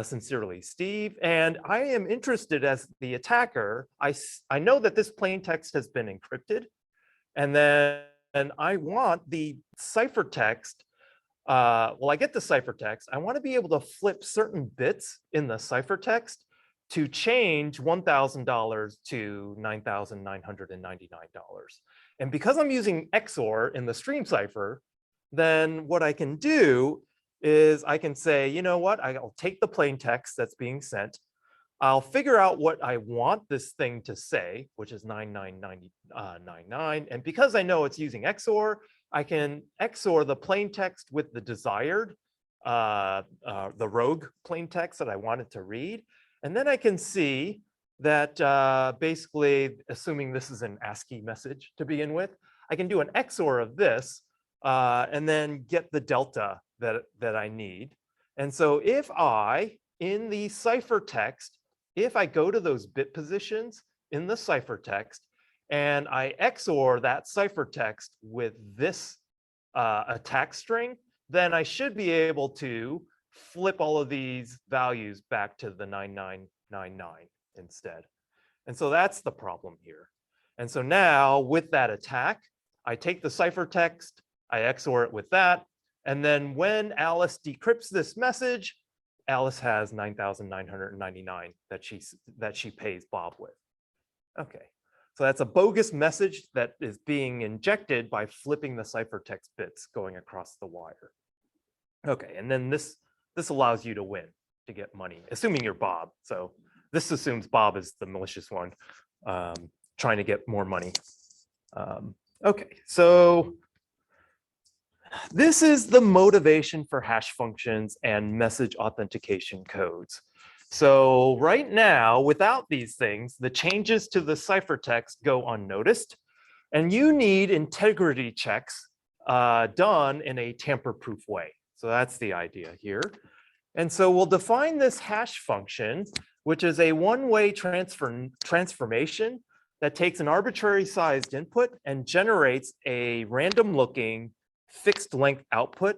Sincerely, Steve. And I am interested as the attacker. I know that this plain text has been encrypted. And then I want the ciphertext. Well, I get the ciphertext. I want to be able to flip certain bits in the ciphertext to change $1,000 to $9,999. And because I'm using XOR in the stream cipher, then what I can do is I can say, you know what, I'll take the plain text that's being sent. I'll figure out what I want this thing to say, which is 99999. And because I know it's using XOR, I can XOR the plain text with the desired, the rogue plain text that I wanted to read. And then I can see that basically, assuming this is an ASCII message to begin with, I can do an XOR of this and then get the delta that I need. And so if in the ciphertext, if I go to those bit positions in the ciphertext and I XOR that ciphertext with this attack string, then I should be able to flip all of these values back to the 9999 instead. And so that's the problem here. And so now with that attack, I take the ciphertext, I XOR it with that, and then when Alice decrypts this message, Alice has 9,999 that she pays Bob with. Okay, so that's a bogus message that is being injected by flipping the ciphertext bits going across the wire. Okay, and then this allows you to win, to get money, assuming you're Bob. So this assumes Bob is the malicious one trying to get more money. Okay, so this is the motivation for hash functions and message authentication codes. So right now, without these things, the changes to the ciphertext go unnoticed, and you need integrity checks done in a tamper-proof way. So that's the idea here. And so we'll define this hash function, which is a one-way transformation that takes an arbitrary sized input and generates a random-looking fixed length output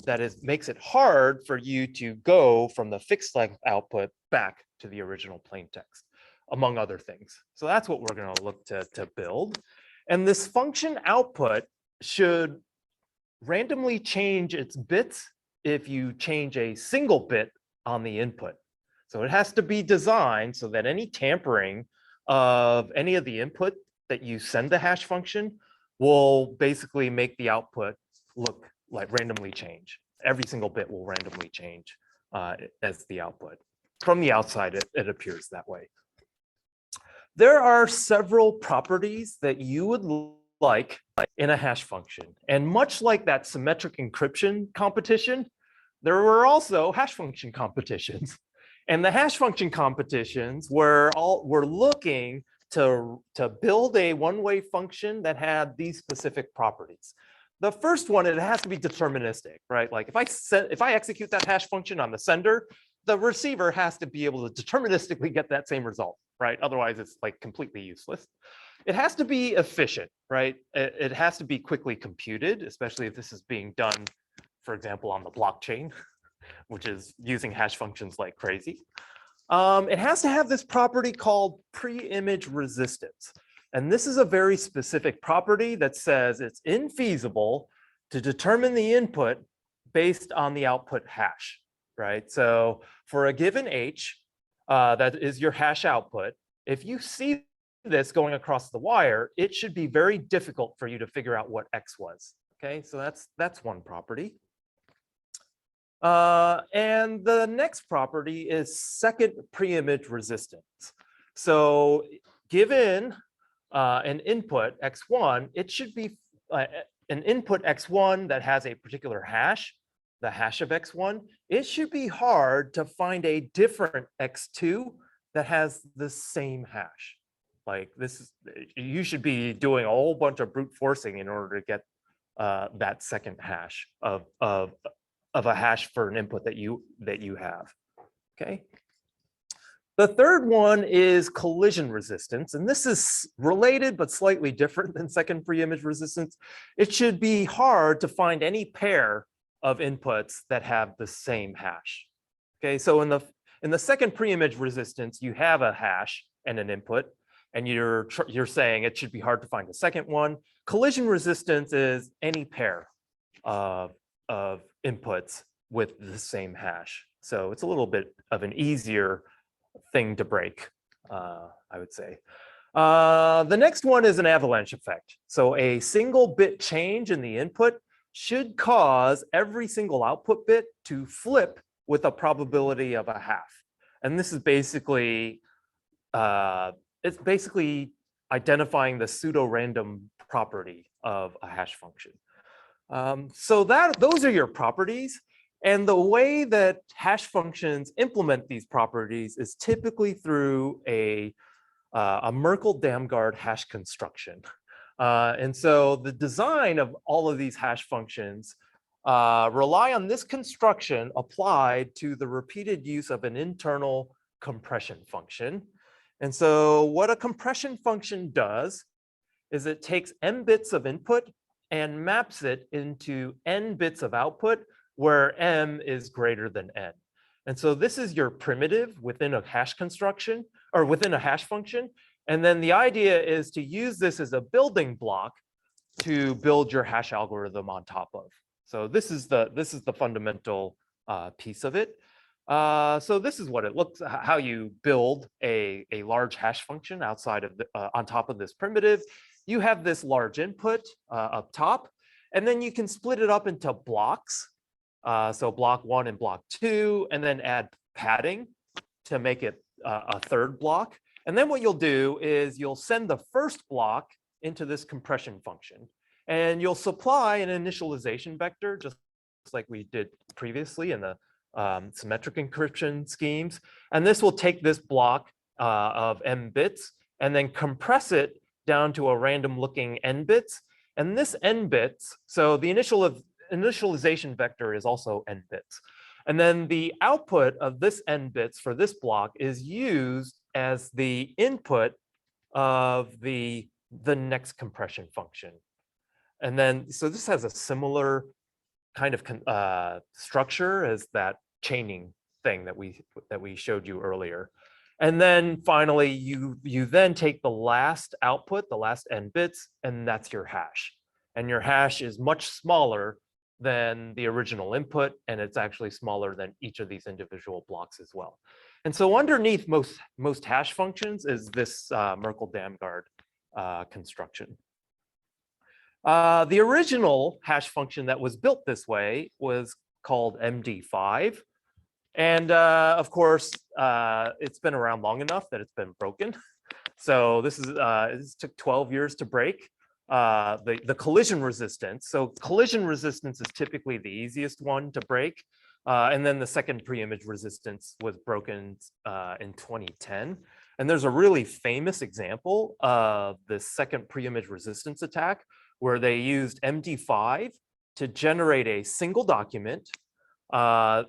that makes it hard for you to go from the fixed length output back to the original plain text, among other things. So that's what we're going to look to build. And this function output should randomly change its bits if you change a single bit on the input. So it has to be designed so that any tampering of any of the input that you send the hash function will basically make the output look like randomly change. Every single bit will randomly change as the output. From the outside, it appears that way. There are several properties that you would like in a hash function. And much like that symmetric encryption competition, there were also hash function competitions. And the hash function competitions were looking to build a one-way function that had these specific properties. The first one, it has to be deterministic, right? Like if I execute that hash function on the sender, the receiver has to be able to deterministically get that same result, right? Otherwise, it's like completely useless. It has to be efficient, right? It has to be quickly computed, especially if this is being done, for example, on the blockchain, which is using hash functions like crazy. It has to have this property called pre-image resistance. And this is a very specific property that says it's infeasible to determine the input based on the output hash, right? So for a given H, that is your hash output, if you see this going across the wire, it should be very difficult for you to figure out what X was, okay? So that's one property. And the next property is second preimage resistance. So given an input x1, it should be an input x1 that has a particular hash, the hash of x1. It should be hard to find a different x2 that has the same hash. Like this is, you should be doing a whole bunch of brute forcing in order to get that second hash of a hash for an input that you have. Okay. The third one is collision resistance, and this is related but slightly different than second preimage resistance. It should be hard to find any pair of inputs that have the same hash. Okay, so in the second preimage resistance, you have a hash and an input, and you're saying it should be hard to find a second one. Collision resistance is any pair of inputs with the same hash. So it's a little bit of an easier thing to break, I would say. The next one is an avalanche effect. So a single bit change in the input should cause every single output bit to flip with a probability of a half. And this is basically, it's basically identifying the pseudo-random property of a hash function. So those are your properties. And the way that hash functions implement these properties is typically through a Merkle-Damgard hash construction. And so the design of all of these hash functions rely on this construction applied to the repeated use of an internal compression function. And so what a compression function does is it takes n bits of input and maps it into n bits of output where m is greater than n. And so this is your primitive within a hash construction or within a hash function. And then the idea is to use this as a building block to build your hash algorithm on top of. So this is the fundamental piece of it. So this is what it looks, how you build a large hash function outside of on top of this primitive. You have this large input up top, and then you can split it up into blocks. So block 1 and block 2, and then add padding to make it a third block. And then what you'll do is you'll send the first block into this compression function, and you'll supply an initialization vector, just like we did previously in the symmetric encryption schemes. And this will take this block of m bits and then compress it down to a random looking n bits. And this n bits, so the initialization vector is also n bits. And then the output of this n bits for this block is used as the input of the next compression function. And then, so this has a similar kind of structure as that chaining thing that we showed you earlier. And then finally, you then take the last output, the last n bits, and that's your hash. And your hash is much smaller than the original input, and it's actually smaller than each of these individual blocks as well. And so underneath most hash functions is this Merkle-Damgard construction. The original hash function that was built this way was called MD5. And of course, it's been around long enough that it's been broken. So this took 12 years to break. The collision resistance. So collision resistance is typically the easiest one to break. And then the second preimage resistance was broken in 2010. And there's a really famous example of the second preimage resistance attack where they used MD5 to generate a single document, a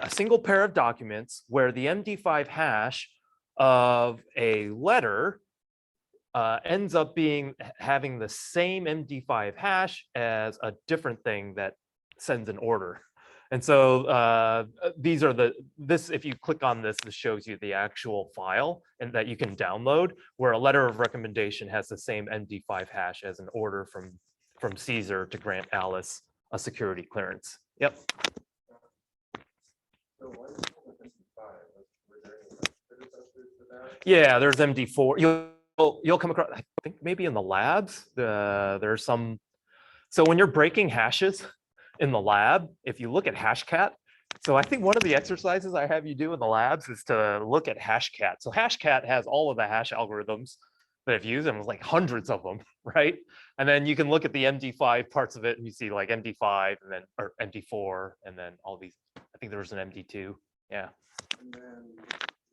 single pair of documents where the MD5 hash of a letter ends up having the same MD5 hash as a different thing that sends an order. And so these are if you click on this, this shows you the actual file and that you can download where a letter of recommendation has the same MD5 hash as an order from Caesar to grant Alice a security clearance. Yep. So why is it called MD5? Were there any predecessors to that? Yeah, there's MD4. You'll come across, I think maybe in the labs, there's some. So when you're breaking hashes in the lab, if you look at Hashcat, so I think one of the exercises I have you do in the labs is to look at Hashcat. So Hashcat has all of the hash algorithms that I've used, and it's like hundreds of them, right? And then you can look at the MD5 parts of it, and you see like MD5 and then or MD4, and then all these. I think there was an MD2. Yeah. And then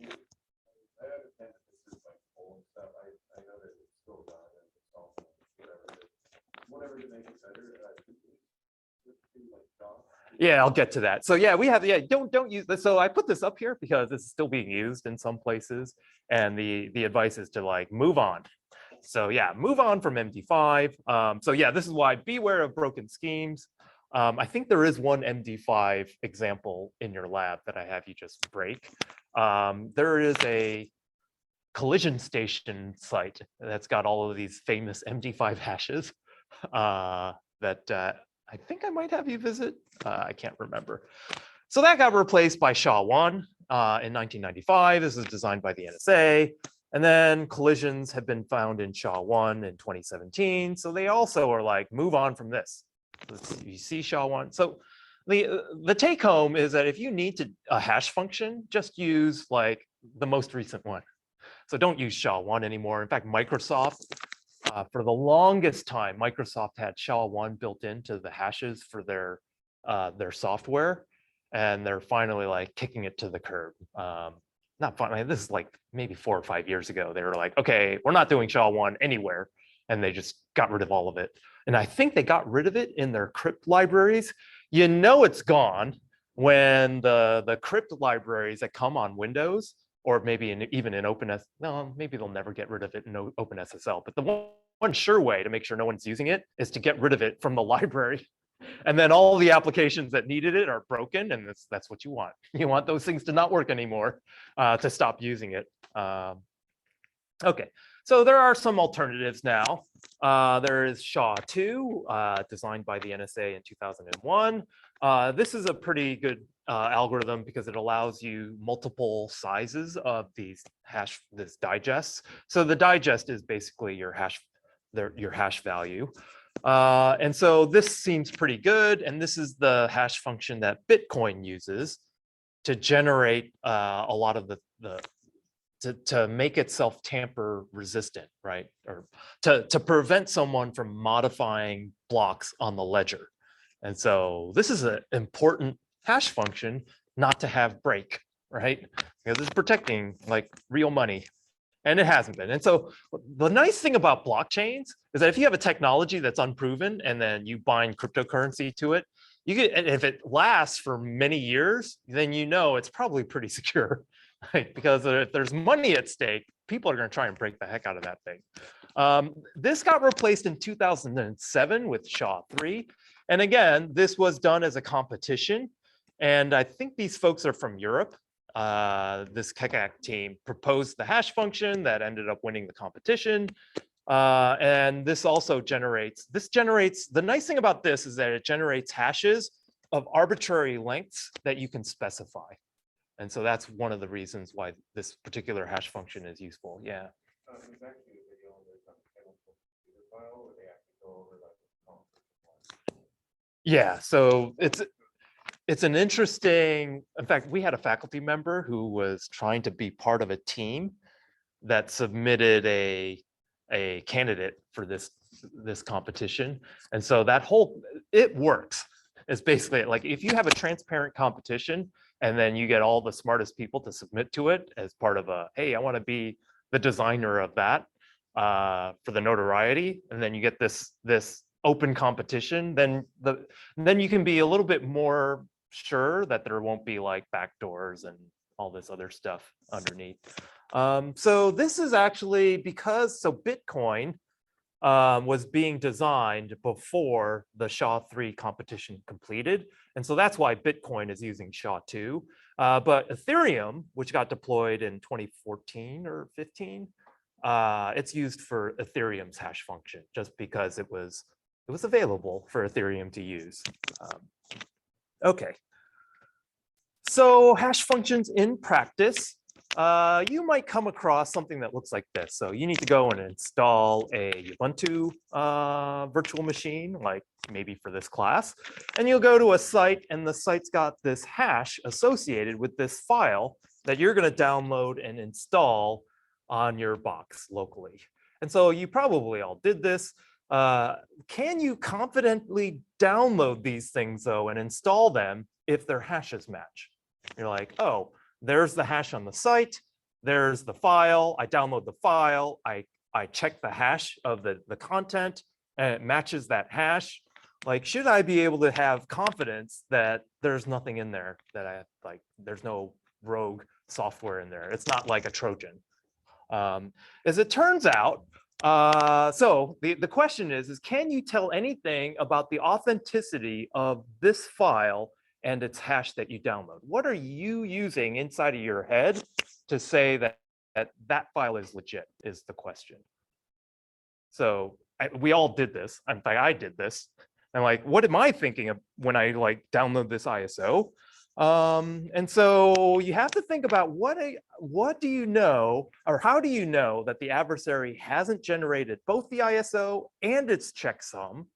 I understand that this is like old stuff. I know that it's still done and it's all whatever to make it better. Yeah, I'll get to that. So yeah, we have, yeah, don't use this. So I put this up here because this is still being used in some places. And the advice is to like move on. So yeah, move on from MD5. So yeah, this is why beware of broken schemes. I think there is one MD5 example in your lab that I have you just break. There is a collision station site that's got all of these famous MD5 hashes that I think I might have you visit. I can't remember. So that got replaced by SHA-1 in 1995. This is designed by the NSA. And then collisions have been found in SHA-1 in 2017. So they also are like, move on from this. You see SHA-1. So the take home is that if you need a hash function, just use like the most recent one. So don't use SHA-1 anymore. In fact, Microsoft, for the longest time, Microsoft had SHA-1 built into the hashes for their software, and they're finally like kicking it to the curb. Not finally, this is like maybe 4 or 5 years ago. They were like, okay, we're not doing SHA-1 anywhere, and they just got rid of all of it. And I think they got rid of it in their crypt libraries. You know it's gone when the crypt libraries that come on Windows, or maybe even in OpenSSL, no, maybe they'll never get rid of it in OpenSSL. But the one sure way to make sure no one's using it is to get rid of it from the library. And then all the applications that needed it are broken, and that's what you want. You want those things to not work anymore, to stop using it. Okay, so there are some alternatives now. There is SHA-2, designed by the NSA in 2001. This is a pretty good algorithm because it allows you multiple sizes of this digests. So the digest is basically your hash value. And so this seems pretty good. And this is the hash function that Bitcoin uses to generate a lot of to make itself tamper resistant, right? Or to prevent someone from modifying blocks on the ledger. And so this is an important hash function not to have break, right? Because it's protecting like real money. And it hasn't been. And so the nice thing about blockchains is that if you have a technology that's unproven and then you bind cryptocurrency to it, you get, and if it lasts for many years, then you know it's probably pretty secure, right? Because if there's money at stake, people are going to try and break the heck out of that thing. This got replaced in 2007 with SHA-3. And again, this was done as a competition. And I think these folks are from Europe. This Kekak team proposed the hash function that ended up winning the competition. And this also generates, the nice thing about this is that it generates hashes of arbitrary lengths that you can specify. And so that's one of the reasons why this particular hash function is useful. Yeah. There's actually a video on this on chemical computer file where they actually go over like. Yeah, so it's an interesting, in fact, we had a faculty member who was trying to be part of a team that submitted a candidate for this competition. And so that it works. It's basically like if you have a transparent competition and then you get all the smartest people to submit to it as part of hey, I want to be the designer of that for the notoriety, and then you get this open competition, then you can be a little bit more sure that there won't be like backdoors and all this other stuff underneath. So this is actually because Bitcoin was being designed before the SHA-3 competition completed. And so that's why Bitcoin is using SHA-2. But Ethereum, which got deployed in 2014 or 15, it's used for Ethereum's hash function just because it was available for Ethereum to use. Okay. So hash functions in practice. you might come across something that looks like this. So you need to go and install a Ubuntu virtual machine, like maybe for this class. And you'll go to a site, and the site's got this hash associated with this file that you're going to download and install on your box locally. And so you probably all did this. Can you confidently download these things, though, and install them if their hashes match? You're like, oh, there's the hash on the site. There's the file. I download the file. I check the hash of the content, and it matches that hash. Like, should I be able to have confidence that there's nothing in there that there's no rogue software in there? It's not like a Trojan. As it turns out, so the question is can you tell anything about the authenticity of this file and its hash that you download? What are you using inside of your head to say that file is legit is the question. So we all did this. In fact, I did this. I'm like, what am I thinking of when I download this ISO? And so you have to think about what do you know, or how do you know that the adversary hasn't generated both the ISO and its checksum,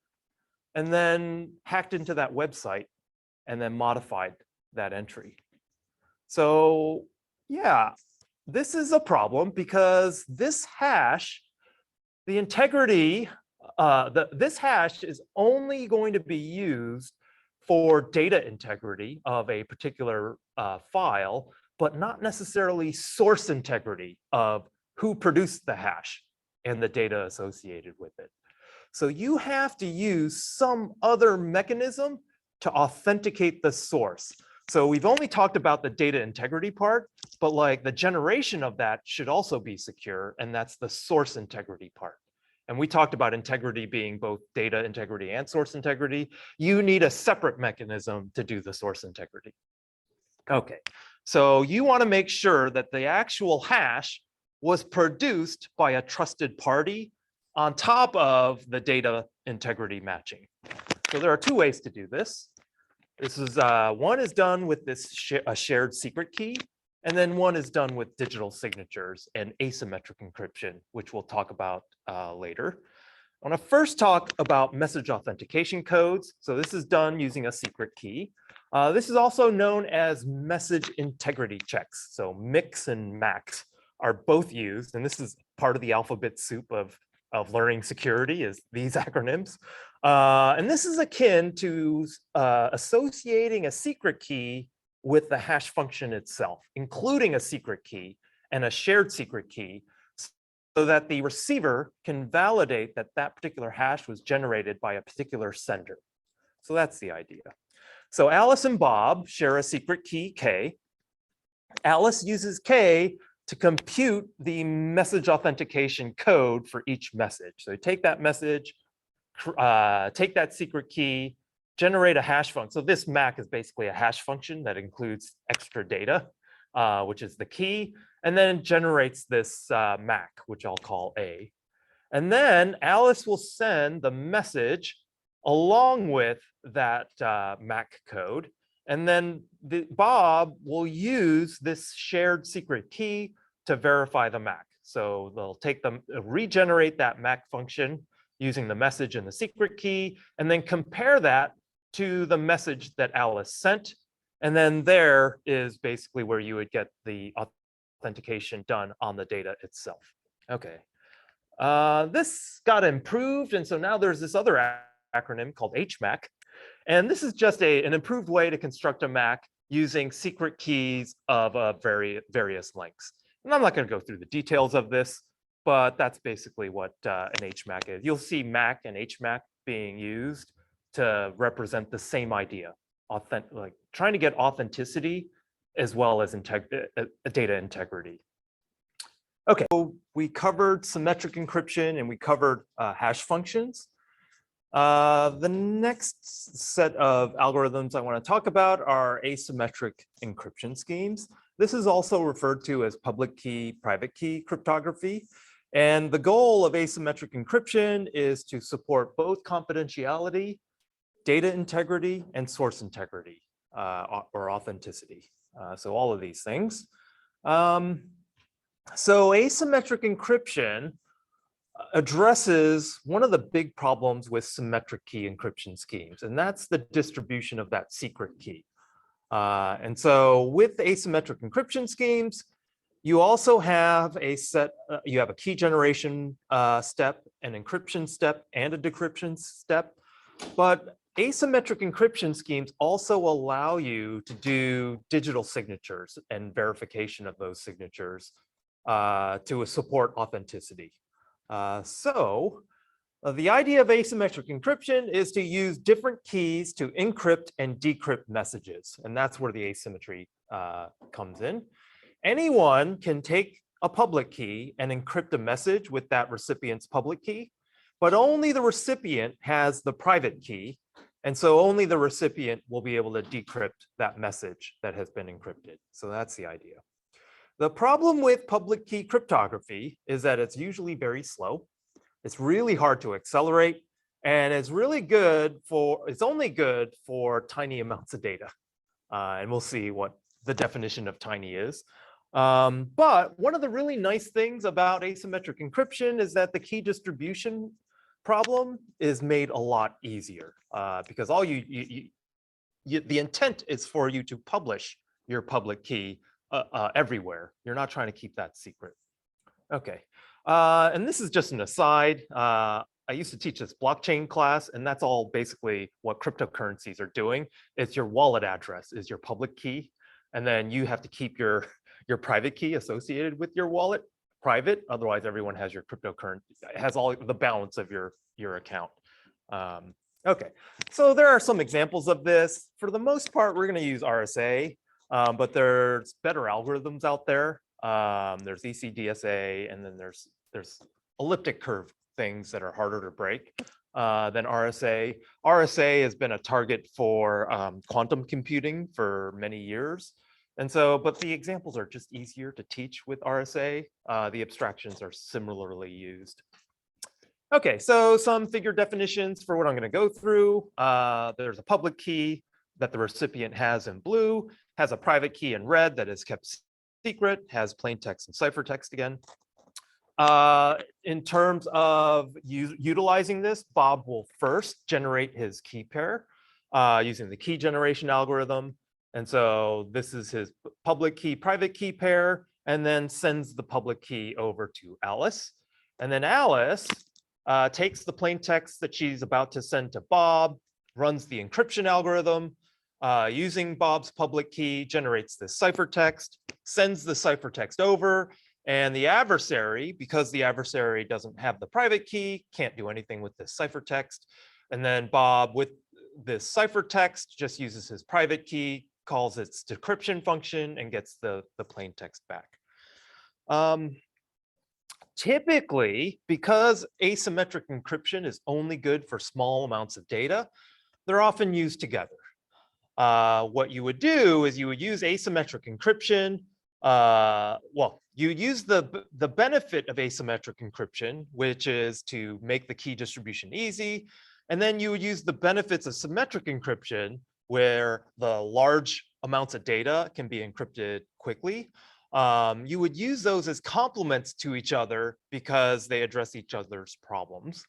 and then hacked into that website and then modified that entry. So yeah, this is a problem because this hash, the integrity, this hash is only going to be used for data integrity of a particular file, but not necessarily source integrity of who produced the hash and the data associated with it. So you have to use some other mechanism to authenticate the source. So we've only talked about the data integrity part, but the generation of that should also be secure, and that's the source integrity part. And we talked about integrity being both data integrity and source integrity. You need a separate mechanism to do the source integrity. Okay, so you want to make sure that the actual hash was produced by a trusted party on top of the data integrity matching. So there are two ways to do this. This is one is done with this a shared secret key, and then one is done with digital signatures and asymmetric encryption, which we'll talk about later. I want to first talk about message authentication codes. So this is done using a secret key. This is also known as message integrity checks. So MIX and MAX are both used, and this is part of the alphabet soup of learning security is these acronyms. And this is akin to associating a secret key with the hash function itself, including a secret key and a shared secret key, so that the receiver can validate that that particular hash was generated by a particular sender. So that's the idea. So Alice and Bob share a secret key, K. Alice uses K to compute the message authentication code for each message. So you take that message, take that secret key, generate a hash function. So this MAC is basically a hash function that includes extra data, which is the key, and then generates this MAC, which I'll call A. And then Alice will send the message along with that MAC code. And then Bob will use this shared secret key to verify the MAC. So they'll regenerate that MAC function using the message and the secret key, and then compare that to the message that Alice sent. And then there is basically where you would get the authentication done on the data itself. Okay. This got improved. And so now there's this other acronym called HMAC. And this is just an improved way to construct a MAC using secret keys of various lengths. And I'm not going to go through the details of this, but that's basically what an HMAC is. You'll see MAC and HMAC being used to represent the same idea, trying to get authenticity as well as data integrity. Okay, so we covered symmetric encryption and we covered hash functions. The next set of algorithms I want to talk about are asymmetric encryption schemes. This is also referred to as public key, private key cryptography. And the goal of asymmetric encryption is to support both confidentiality, data integrity, and source integrity or authenticity. So all of these things. So asymmetric encryption addresses one of the big problems with symmetric key encryption schemes, and that's the distribution of that secret key. And so with asymmetric encryption schemes, you also have a you have a key generation step, an encryption step, and a decryption step. But asymmetric encryption schemes also allow you to do digital signatures and verification of those signatures to support authenticity. The idea of asymmetric encryption is to use different keys to encrypt and decrypt messages. And that's where the asymmetry comes in. Anyone can take a public key and encrypt a message with that recipient's public key, but only the recipient has the private key. And so only the recipient will be able to decrypt that message that has been encrypted. So that's the idea. The problem with public key cryptography is that it's usually very slow. It's really hard to accelerate, and it's only good for tiny amounts of data. And we'll see what the definition of tiny is. But one of the really nice things about asymmetric encryption is that the key distribution problem is made a lot easier because all the intent is for you to publish your public key everywhere. You're not trying to keep that secret. Okay. And this is just an aside. I used to teach this blockchain class, and that's all basically what cryptocurrencies are doing. It's your wallet address is your public key, and then you have to keep your private key associated with your wallet private. Otherwise, everyone has your cryptocurrency, has all the balance of your account. Okay, so there are some examples of this. For the most part, we're going to use RSA, but there's better algorithms out there. There's ECDSA, and then there's elliptic curve things that are harder to break than RSA. RSA has been a target for quantum computing for many years. And so, but the examples are just easier to teach with RSA. The abstractions are similarly used. Okay, so some figure definitions for what I'm going to go through. There's a public key that the recipient has in blue, has a private key in red that is kept secret, has plain text and ciphertext again. In terms of utilizing this, Bob will first generate his key pair using the key generation algorithm. And so this is his public key, private key pair, and then sends the public key over to Alice. And then Alice takes the plain text that she's about to send to Bob, runs the encryption algorithm, using Bob's public key, generates this ciphertext, sends the ciphertext over, and the adversary, because the adversary doesn't have the private key, can't do anything with this ciphertext. And then Bob, with this ciphertext, just uses his private key, calls its decryption function, and gets the plain text back. Typically, because asymmetric encryption is only good for small amounts of data, they're often used together. What you would do is you would use asymmetric encryption. You use the benefit of asymmetric encryption, which is to make the key distribution easy. And then you would use the benefits of symmetric encryption, where the large amounts of data can be encrypted quickly. You would use those as complements to each other because they address each other's problems.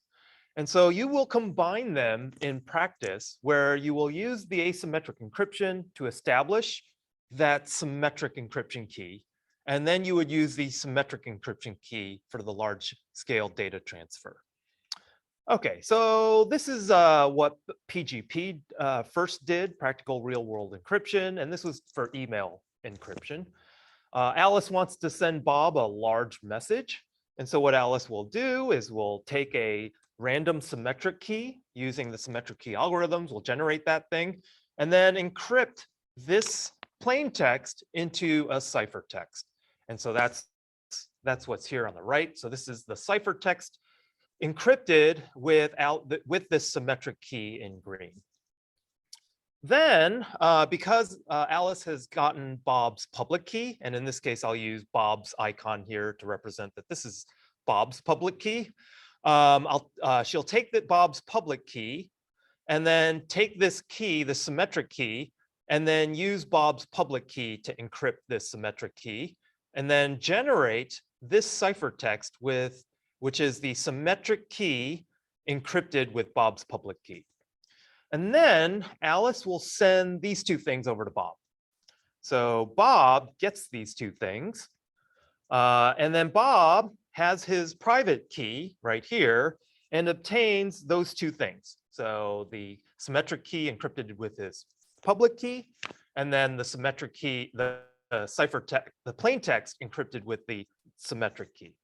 And so you will combine them in practice, where you will use the asymmetric encryption to establish that symmetric encryption key. And then you would use the symmetric encryption key for the large scale data transfer. Okay, so this is what PGP first did, practical real world encryption. And this was for email encryption. Alice wants to send Bob a large message. And so what Alice will do is we'll take a random symmetric key using the symmetric key algorithms, we'll generate that thing, and then encrypt this plain text into a ciphertext. And so that's what's here on the right. So this is the ciphertext encrypted with this symmetric key in green. Then, because Alice has gotten Bob's public key, and in this case, I'll use Bob's icon here to represent that this is Bob's public key. She'll take Bob's public key and then take this key, the symmetric key, and then use Bob's public key to encrypt this symmetric key. and then generate this ciphertext which is the symmetric key encrypted with Bob's public key. And then Alice will send these two things over to Bob. So Bob gets these two things, and then Bob has his private key right here and obtains those two things. So the symmetric key encrypted with his public key, and then the symmetric key, the ciphertext, the plain text encrypted with the symmetric key.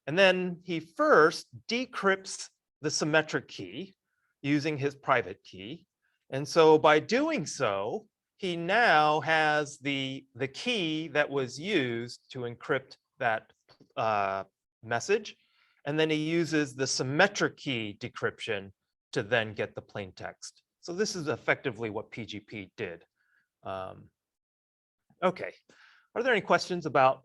And then he first decrypts the symmetric key using his private key. And so by doing so, he now has the key that was used to encrypt that message. And then he uses the symmetric key decryption to then get the plain text. So this is effectively what PGP did. Okay. Are there any questions about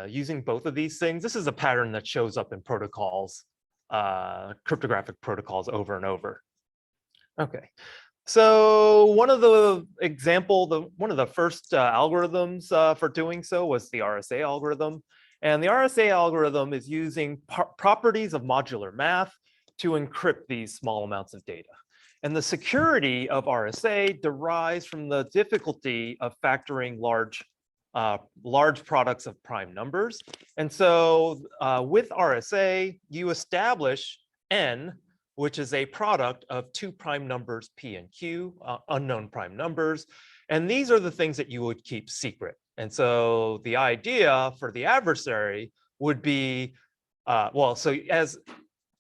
using both of these things? This is a pattern that shows up in protocols, cryptographic protocols over and over. Okay. So one of the one of the first algorithms for doing so was the RSA algorithm. And the RSA algorithm is using properties of modular math to encrypt these small amounts of data. And the security of RSA derives from the difficulty of factoring large products of prime numbers. And so with RSA, you establish n, which is a product of two prime numbers, p and q, unknown prime numbers. And these are the things that you would keep secret. And so the idea for the adversary would be, well, so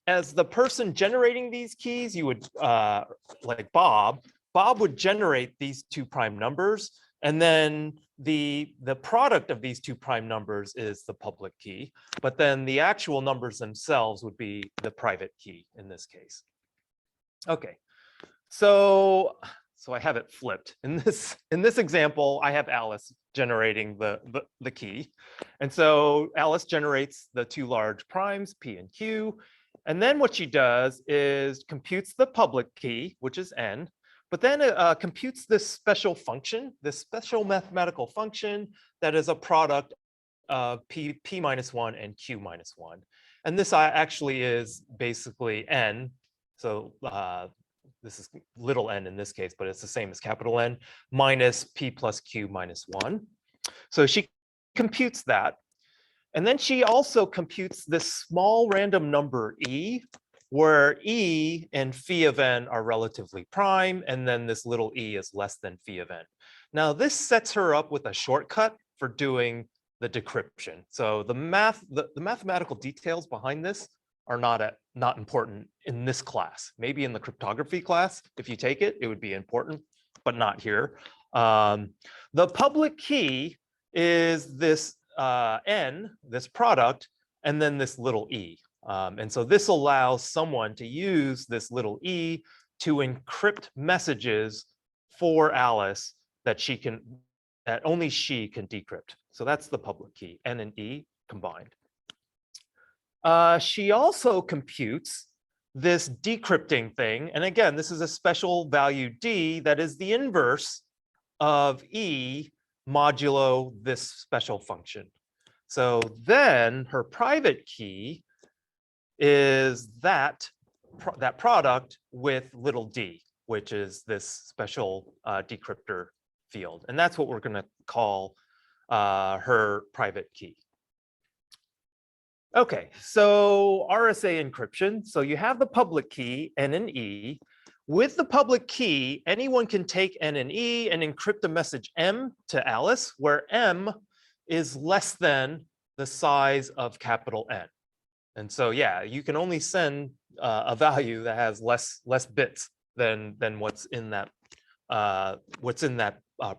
as the person generating these keys, you would, like Bob would generate these two prime numbers. And then the product of these two prime numbers is the public key, but then the actual numbers themselves would be the private key in this case. Okay, so I have it flipped. In this example, I have Alice generating the key. And so Alice generates the two large primes, P and Q. And then what she does is computes the public key, which is n, but then it computes this special function, this special mathematical function that is a product of p minus 1 and q minus 1. And this actually is basically n. So this is little n in this case, but it's the same as capital N, minus p plus q minus 1. So she computes that. And then she also computes this small random number e, where e and phi of n are relatively prime, and then this little e is less than phi of n. Now this sets her up with a shortcut for doing the decryption. So the mathematical details behind this are not important in this class. Maybe in the cryptography class, if you take it, it would be important, but not here. The public key is this n, this product, and then this little e. And so this allows someone to use this little e to encrypt messages for Alice that only she can decrypt. So that's the public key, n and e combined. She also computes this decrypting thing. And again, this is a special value d that is the inverse of e modulo this special function. So then her private key is that product with little d, which is this special decryptor field. And that's what we're going to call her private key. Okay, so RSA encryption. So you have the public key, n and e. With the public key, anyone can take n and e and encrypt a message m to Alice, where m is less than the size of capital N. And so, yeah, you can only send a value that has less bits than what's in that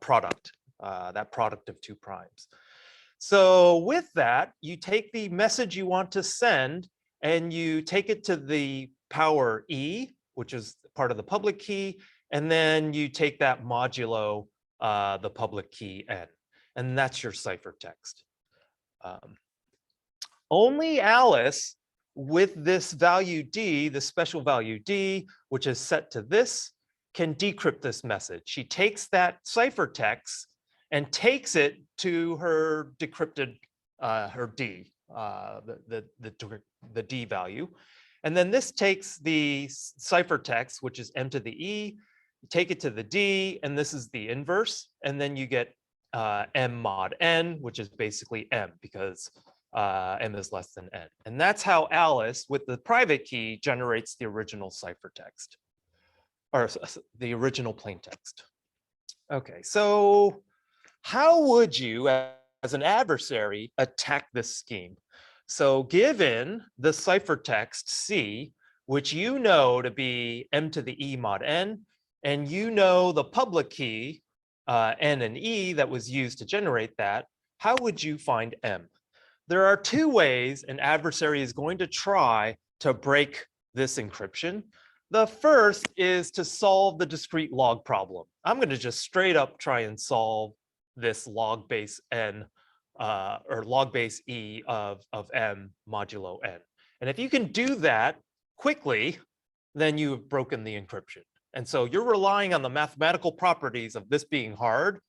product, that product of two primes. So with that, you take the message you want to send and you take it to the power e, which is part of the public key, and then you take that modulo the public key n, and that's your ciphertext. Only Alice with this value d, the special value d, which is set to this, can decrypt this message. She takes that ciphertext and takes it to her decrypted or D, the D value. And then this takes the ciphertext, which is M to the E, you take it to the D, and this is the inverse. And then you get M mod N, which is basically M because M is less than N. And that's how Alice, with the private key, generates the original ciphertext, or the original plaintext. Okay, so how would you, as an adversary, attack this scheme? So given the ciphertext C, which you know to be M to the E mod N, and you know the public key, N and E, that was used to generate that, how would you find M? There are two ways an adversary is going to try to break this encryption. The first is to solve the discrete log problem. I'm going to just straight up try and solve this log base N or log base E of M modulo N. And if you can do that quickly, then you have broken the encryption. And so you're relying on the mathematical properties of this being hard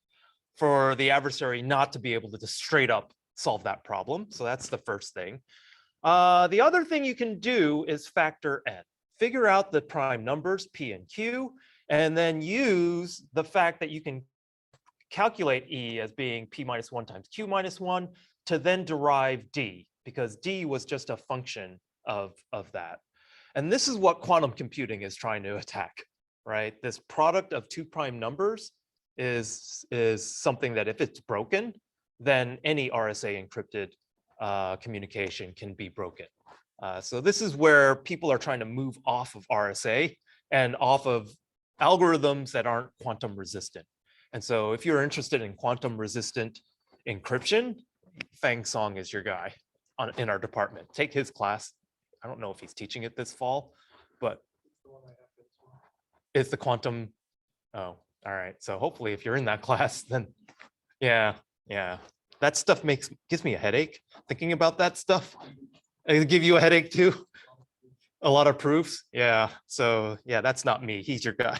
for the adversary not to be able to just straight up solve that problem. So that's the first thing. The other thing you can do is factor N. Figure out the prime numbers, P and Q, and then use the fact that you can calculate E as being P minus 1 times Q minus 1 to then derive D, because D was just a function of that. And this is what quantum computing is trying to attack, right? This product of two prime numbers is something that if it's broken, then any RSA encrypted communication can be broken. So this is where people are trying to move off of RSA and off of algorithms that aren't quantum resistant. And so if you're interested in quantum resistant encryption, Fang Song is your guy in our department. Take his class. I don't know if he's teaching it this fall, but it's the quantum. Oh, all right. So hopefully if you're in that class, then yeah. That stuff gives me a headache thinking about that stuff. It'll give you a headache too. A lot of proofs. Yeah. So yeah, that's not me. He's your guy.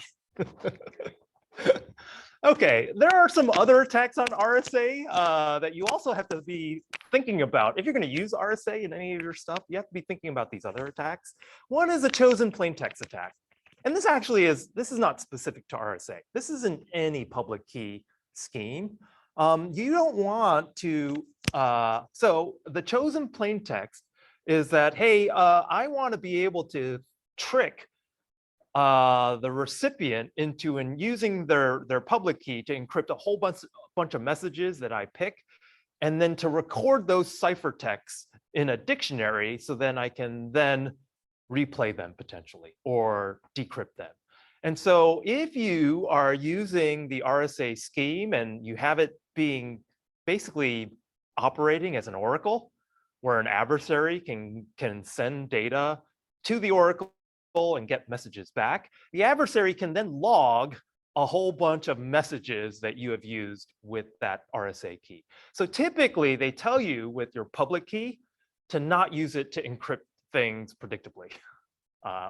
Okay, there are some other attacks on RSA that you also have to be thinking about. If you're going to use RSA in any of your stuff, you have to be thinking about these other attacks. One is a chosen plaintext attack. And this is not specific to RSA. This isn't any public key scheme. You don't want to, so the chosen plaintext is that, hey, I want to be able to trick the recipient into using their public key to encrypt a whole bunch of messages that I pick, and then to record those ciphertexts in a dictionary, so then I can then replay them potentially or decrypt them. And so if you are using the RSA scheme and you have it being basically operating as an oracle, where an adversary can send data to the oracle and get messages back, the adversary can then log a whole bunch of messages that you have used with that RSA key. So typically they tell you with your public key to not use it to encrypt things predictably,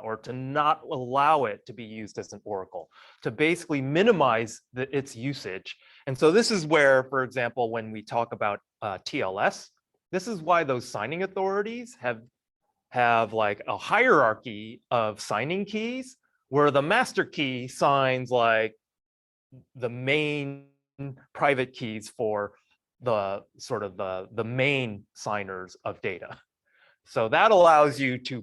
or to not allow it to be used as an oracle, to basically minimize its usage. And so this is where, for example, when we talk about TLS, this is why those signing authorities have like a hierarchy of signing keys, where the master key signs like the main private keys for the sort of the main signers of data. So that allows you to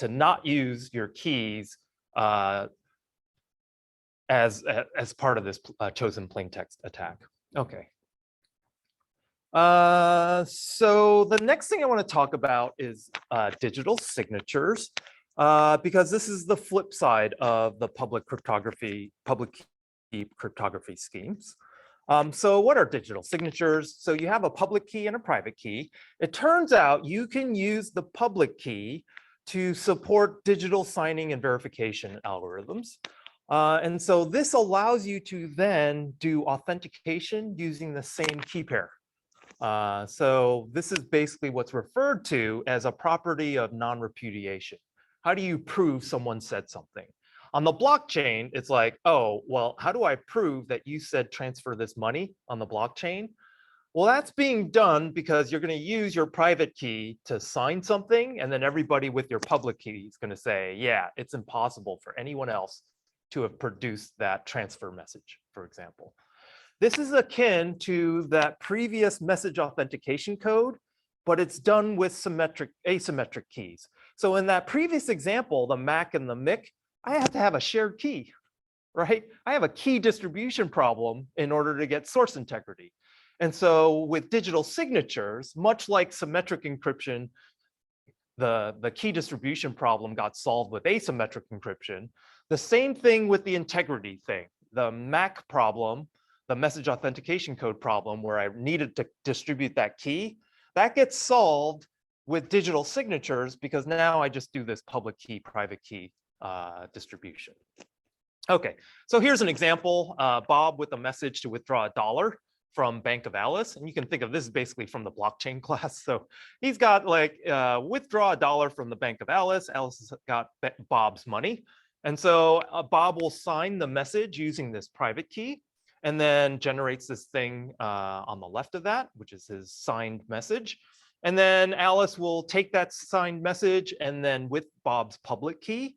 not use your keys as part of this chosen plaintext attack. Okay. So the next thing I want to talk about is digital signatures, because this is the flip side of the public key cryptography schemes. So what are digital signatures? So you have a public key and a private key. It turns out you can use the public key to support digital signing and verification algorithms. And so this allows you to then do authentication using the same key pair. So this is basically what's referred to as a property of non-repudiation. How do you prove someone said something? On the blockchain, it's like, oh, well, how do I prove that you said transfer this money on the blockchain? Well, that's being done because you're going to use your private key to sign something, and then everybody with your public key is going to say, yeah, it's impossible for anyone else to have produced that transfer message, for example. This is akin to that previous message authentication code, but it's done with asymmetric keys. So in that previous example, the MAC and the MIC, I have to have a shared key, right? I have a key distribution problem in order to get source integrity. And so with digital signatures, much like symmetric encryption, the key distribution problem got solved with asymmetric encryption. The same thing with the integrity thing. The MAC problem, the message authentication code problem, where I needed to distribute that key, that gets solved with digital signatures because now I just do this public key, private key distribution. Okay, so here's an example, Bob with a message to withdraw $1 from Bank of Alice. And you can think of this basically from the blockchain class. So he's got like, withdraw $1 from the Bank of Alice. Alice has got Bob's money. And so Bob will sign the message using this private key and then generates this thing on the left of that, which is his signed message. And then Alice will take that signed message and then with Bob's public key,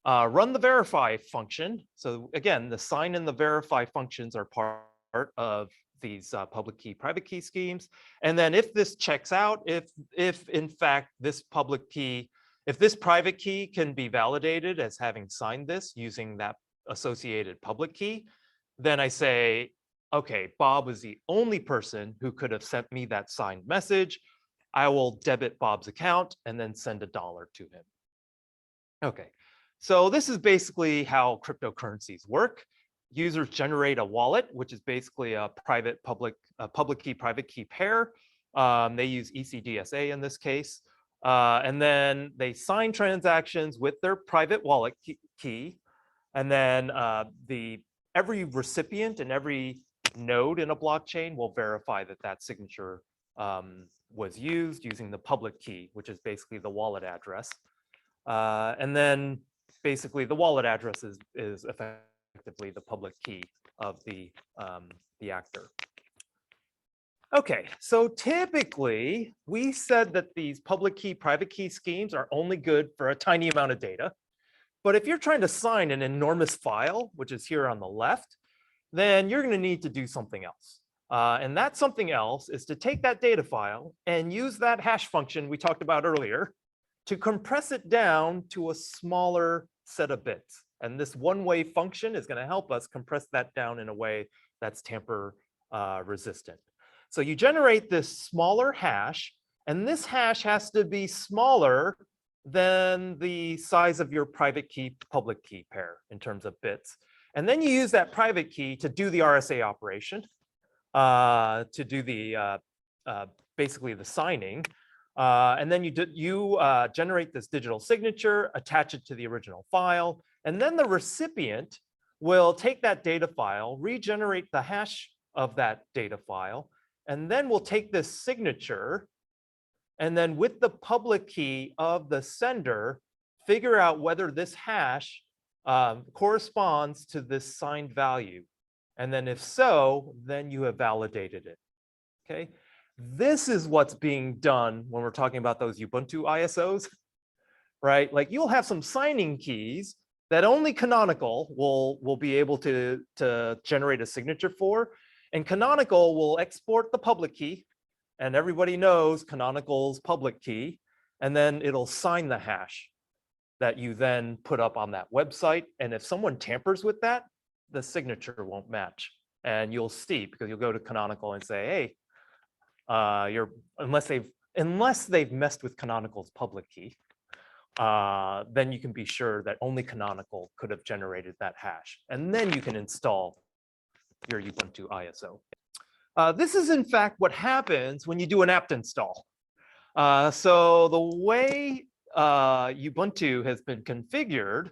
run the verify function. So again, the sign and the verify functions are part of these public key, private key schemes. And then if this checks out, if in fact this public key, if this private key can be validated as having signed this using that associated public key, then I say, okay, Bob was the only person who could have sent me that signed message. I will debit Bob's account and then send $1 to him. Okay, so this is basically how cryptocurrencies work. Users generate a wallet, which is basically a public key, private key pair. They use ECDSA in this case. And then they sign transactions with their private wallet key. And then every recipient and every node in a blockchain will verify that that signature was used using the public key, which is basically the wallet address. And then basically the wallet address is effectively the public key of the actor. Okay, so typically we said that these public key, private key schemes are only good for a tiny amount of data. But if you're trying to sign an enormous file, which is here on the left, then you're going to need to do something else. And that something else is to take that data file and use that hash function we talked about earlier to compress it down to a smaller set of bits. And this one-way function is going to help us compress that down in a way that's tamper resistant. So you generate this smaller hash, and this hash has to be smaller than the size of your private key, public key pair in terms of bits. And then you use that private key to do the RSA operation, to do the basically the signing. And then you generate this digital signature, attach it to the original file, and then the recipient will take that data file, regenerate the hash of that data file, and then we'll take this signature, and then with the public key of the sender, figure out whether this hash corresponds to this signed value. And then if so, then you have validated it, okay? This is what's being done when we're talking about those Ubuntu ISOs, right? Like you'll have some signing keys that only Canonical will be able to generate a signature for. And Canonical will export the public key. And everybody knows Canonical's public key. And then it'll sign the hash that you then put up on that website. And if someone tampers with that, the signature won't match. And you'll see, because you'll go to Canonical and say, hey, unless they've messed with Canonical's public key, then you can be sure that only Canonical could have generated that hash. And then you can install your Ubuntu ISO. This is in fact what happens when you do an apt install. So the way Ubuntu has been configured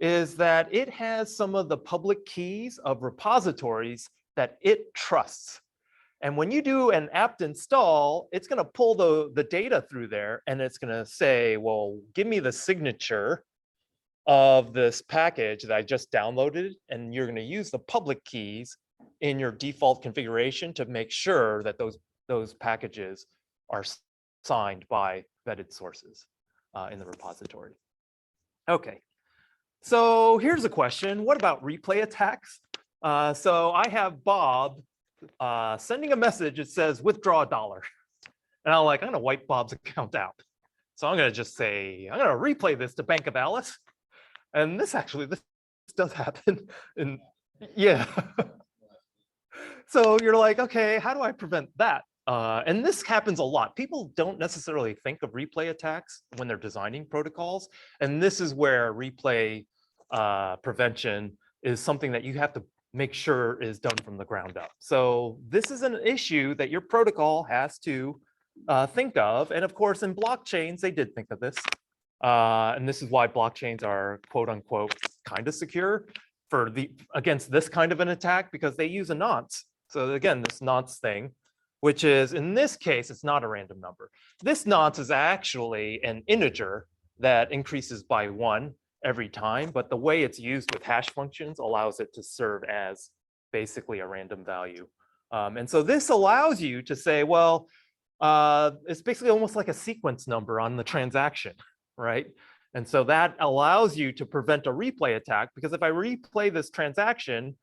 is that it has some of the public keys of repositories that it trusts. And when you do an apt install, it's going to pull the data through there, and it's going to say, well, give me the signature of this package that I just downloaded, and you're going to use the public keys in your default configuration to make sure that those packages are signed by vetted sources in the repository. Okay, so here's a question. What about replay attacks? So I have Bob sending a message. It says withdraw $1. And I'm gonna wipe Bob's account out. So I'm gonna just say, I'm gonna replay this to Bank of Alice. And this does happen. And yeah. So you're like, okay, how do I prevent that? And this happens a lot. People don't necessarily think of replay attacks when they're designing protocols. And this is where replay prevention is something that you have to make sure is done from the ground up. So this is an issue that your protocol has to think of. And of course, in blockchains, they did think of this. And this is why blockchains are quote unquote kind of secure against this kind of an attack, because they use a nonce. So again, this nonce thing, which is in this case, it's not a random number. This nonce is actually an integer that increases by 1 every time, but the way it's used with hash functions allows it to serve as basically a random value. And so this allows you to say, well, it's basically almost like a sequence number on the transaction, right? And so that allows you to prevent a replay attack, because if I replay this transaction,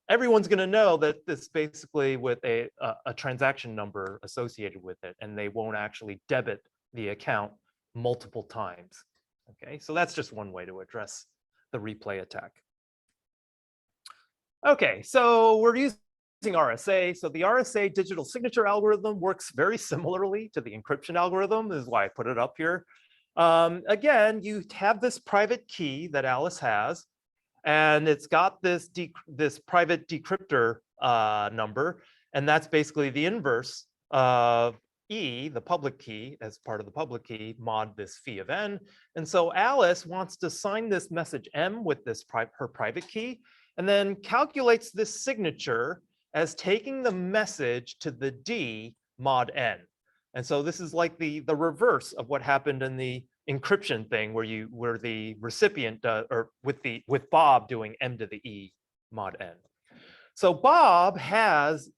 everyone's going to know that this basically with a transaction number associated with it, and they won't actually debit the account multiple times. Okay, so that's just one way to address the replay attack. Okay, so we're using RSA. So the RSA digital signature algorithm works very similarly to the encryption algorithm. This is why I put it up here. Again, you have this private key that Alice has, and it's got this private decryptor number, and that's basically the inverse of E, the public key, as part of the public key, mod this phi of n. And so Alice wants to sign this message M with this her private key, and then calculates this signature as taking the message to the D mod n. And so this is like the reverse of what happened in the encryption thing, where the recipient with Bob doing M to the E mod n. So Bob has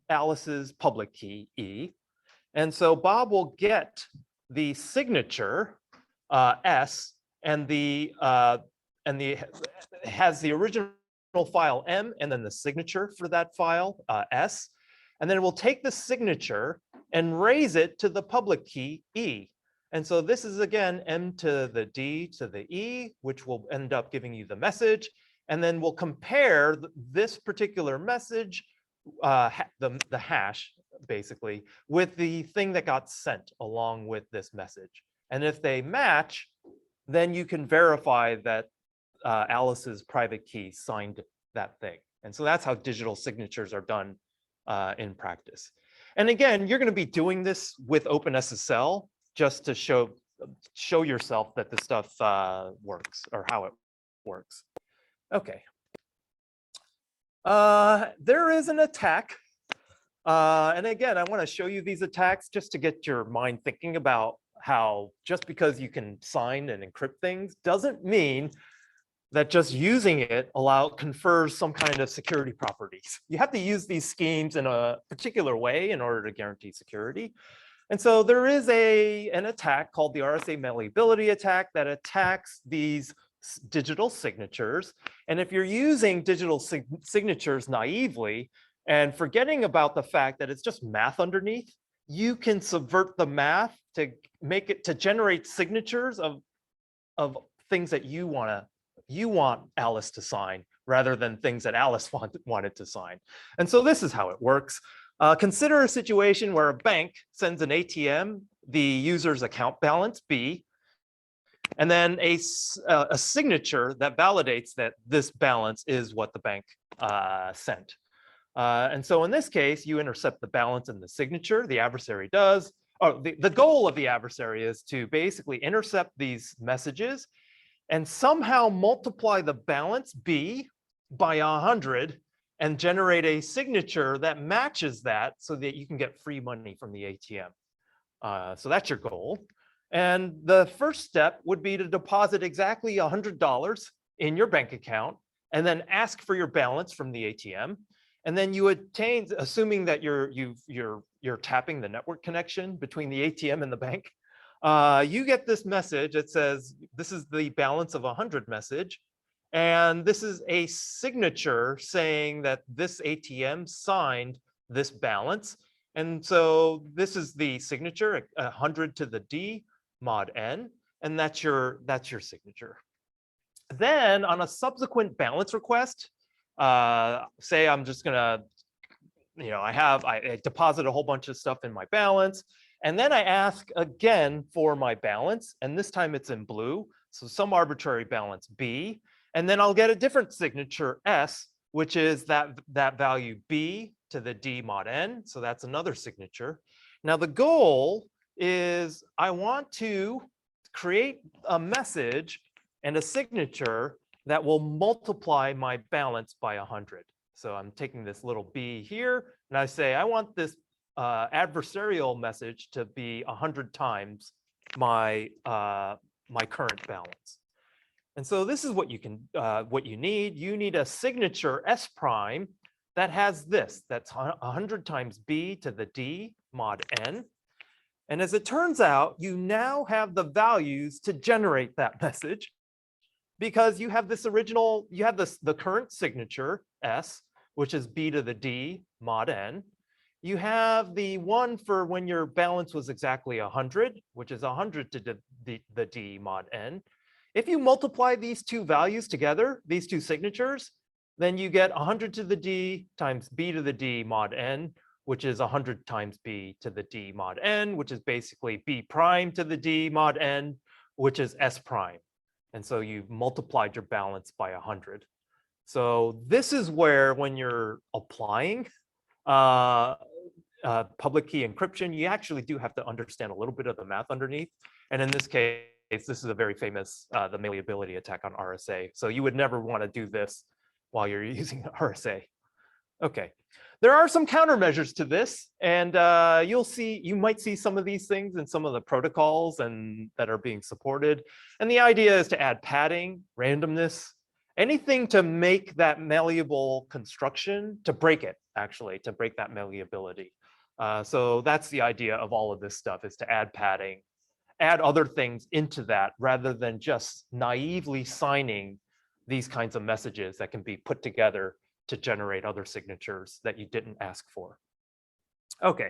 Alice's public key E, and so Bob will get the signature S, and has the original file M, and then the signature for that file S, and then it will take the signature and raise it to the public key E. And so this is again M to the D to the E, which will end up giving you the message. And then we'll compare this particular message, the hash basically, with the thing that got sent along with this message. And if they match, then you can verify that Alice's private key signed that thing. And so that's how digital signatures are done in practice. And again, you're going to be doing this with OpenSSL just to show yourself that this stuff works, or how it works. Okay. There is an attack. And again, I want to show you these attacks just to get your mind thinking about how just because you can sign and encrypt things doesn't mean that just using it confers some kind of security properties. You have to use these schemes in a particular way in order to guarantee security. And so there is an attack called the RSA malleability attack that attacks these digital signatures. And if you're using digital signatures naively and forgetting about the fact that it's just math underneath, you can subvert the math to make it to generate signatures of things that you want Alice to sign rather than things that Alice wanted to sign. And so this is how it works. Consider a situation where a bank sends an ATM the user's account balance B, and then a signature that validates that this balance is what the bank sent. And so in this case, you intercept the balance in the signature. The adversary does. The goal of the adversary is to basically intercept these messages and somehow multiply the balance B by 100 and generate a signature that matches that so that you can get free money from the ATM. So that's your goal. And the first step would be to deposit exactly $100 in your bank account and then ask for your balance from the ATM. And then you attain, assuming that you're tapping the network connection between the ATM and the bank, you get this message that says, this is the balance of 100 message. And this is a signature saying that this ATM signed this balance. And so this is the signature, 100 to the D mod N, and that's your signature. Then on a subsequent balance request, say I'm just gonna, I deposit a whole bunch of stuff in my balance, and then I ask again for my balance, and this time it's in blue, so some arbitrary balance B, and then I'll get a different signature S, which is that value B to the D mod N, so that's another signature. Now the goal is I want to create a message and a signature that will multiply my balance by 100. So I'm taking this little B here, and I say, I want this adversarial message to be 100 times my current balance. And so this is what you need. You need a signature S prime that has this, that's 100 times B to the D mod N. And as it turns out, you now have the values to generate that message, because you have this original, you have the current signature S, which is B to the D mod N. You have the one for when your balance was exactly 100, which is 100 to the D mod N. If you multiply these two values together, these two signatures, then you get 100 to the D times B to the D mod N, which is 100 times B to the D mod N, which is basically B prime to the D mod N, which is S prime. And so you've multiplied your balance by 100. So this is where, when you're applying public key encryption, you actually do have to understand a little bit of the math underneath. And in this case, this is a very famous, the malleability attack on RSA. So you would never want to do this while you're using RSA. Okay, there are some countermeasures to this, and you might see some of these things in some of the protocols that are being supported. And the idea is to add padding, randomness, anything to make that malleable construction, to break it, actually, to break that malleability. So that's the idea of all of this stuff, is to add padding, add other things into that, rather than just naively signing these kinds of messages that can be put together to generate other signatures that you didn't ask for. Okay,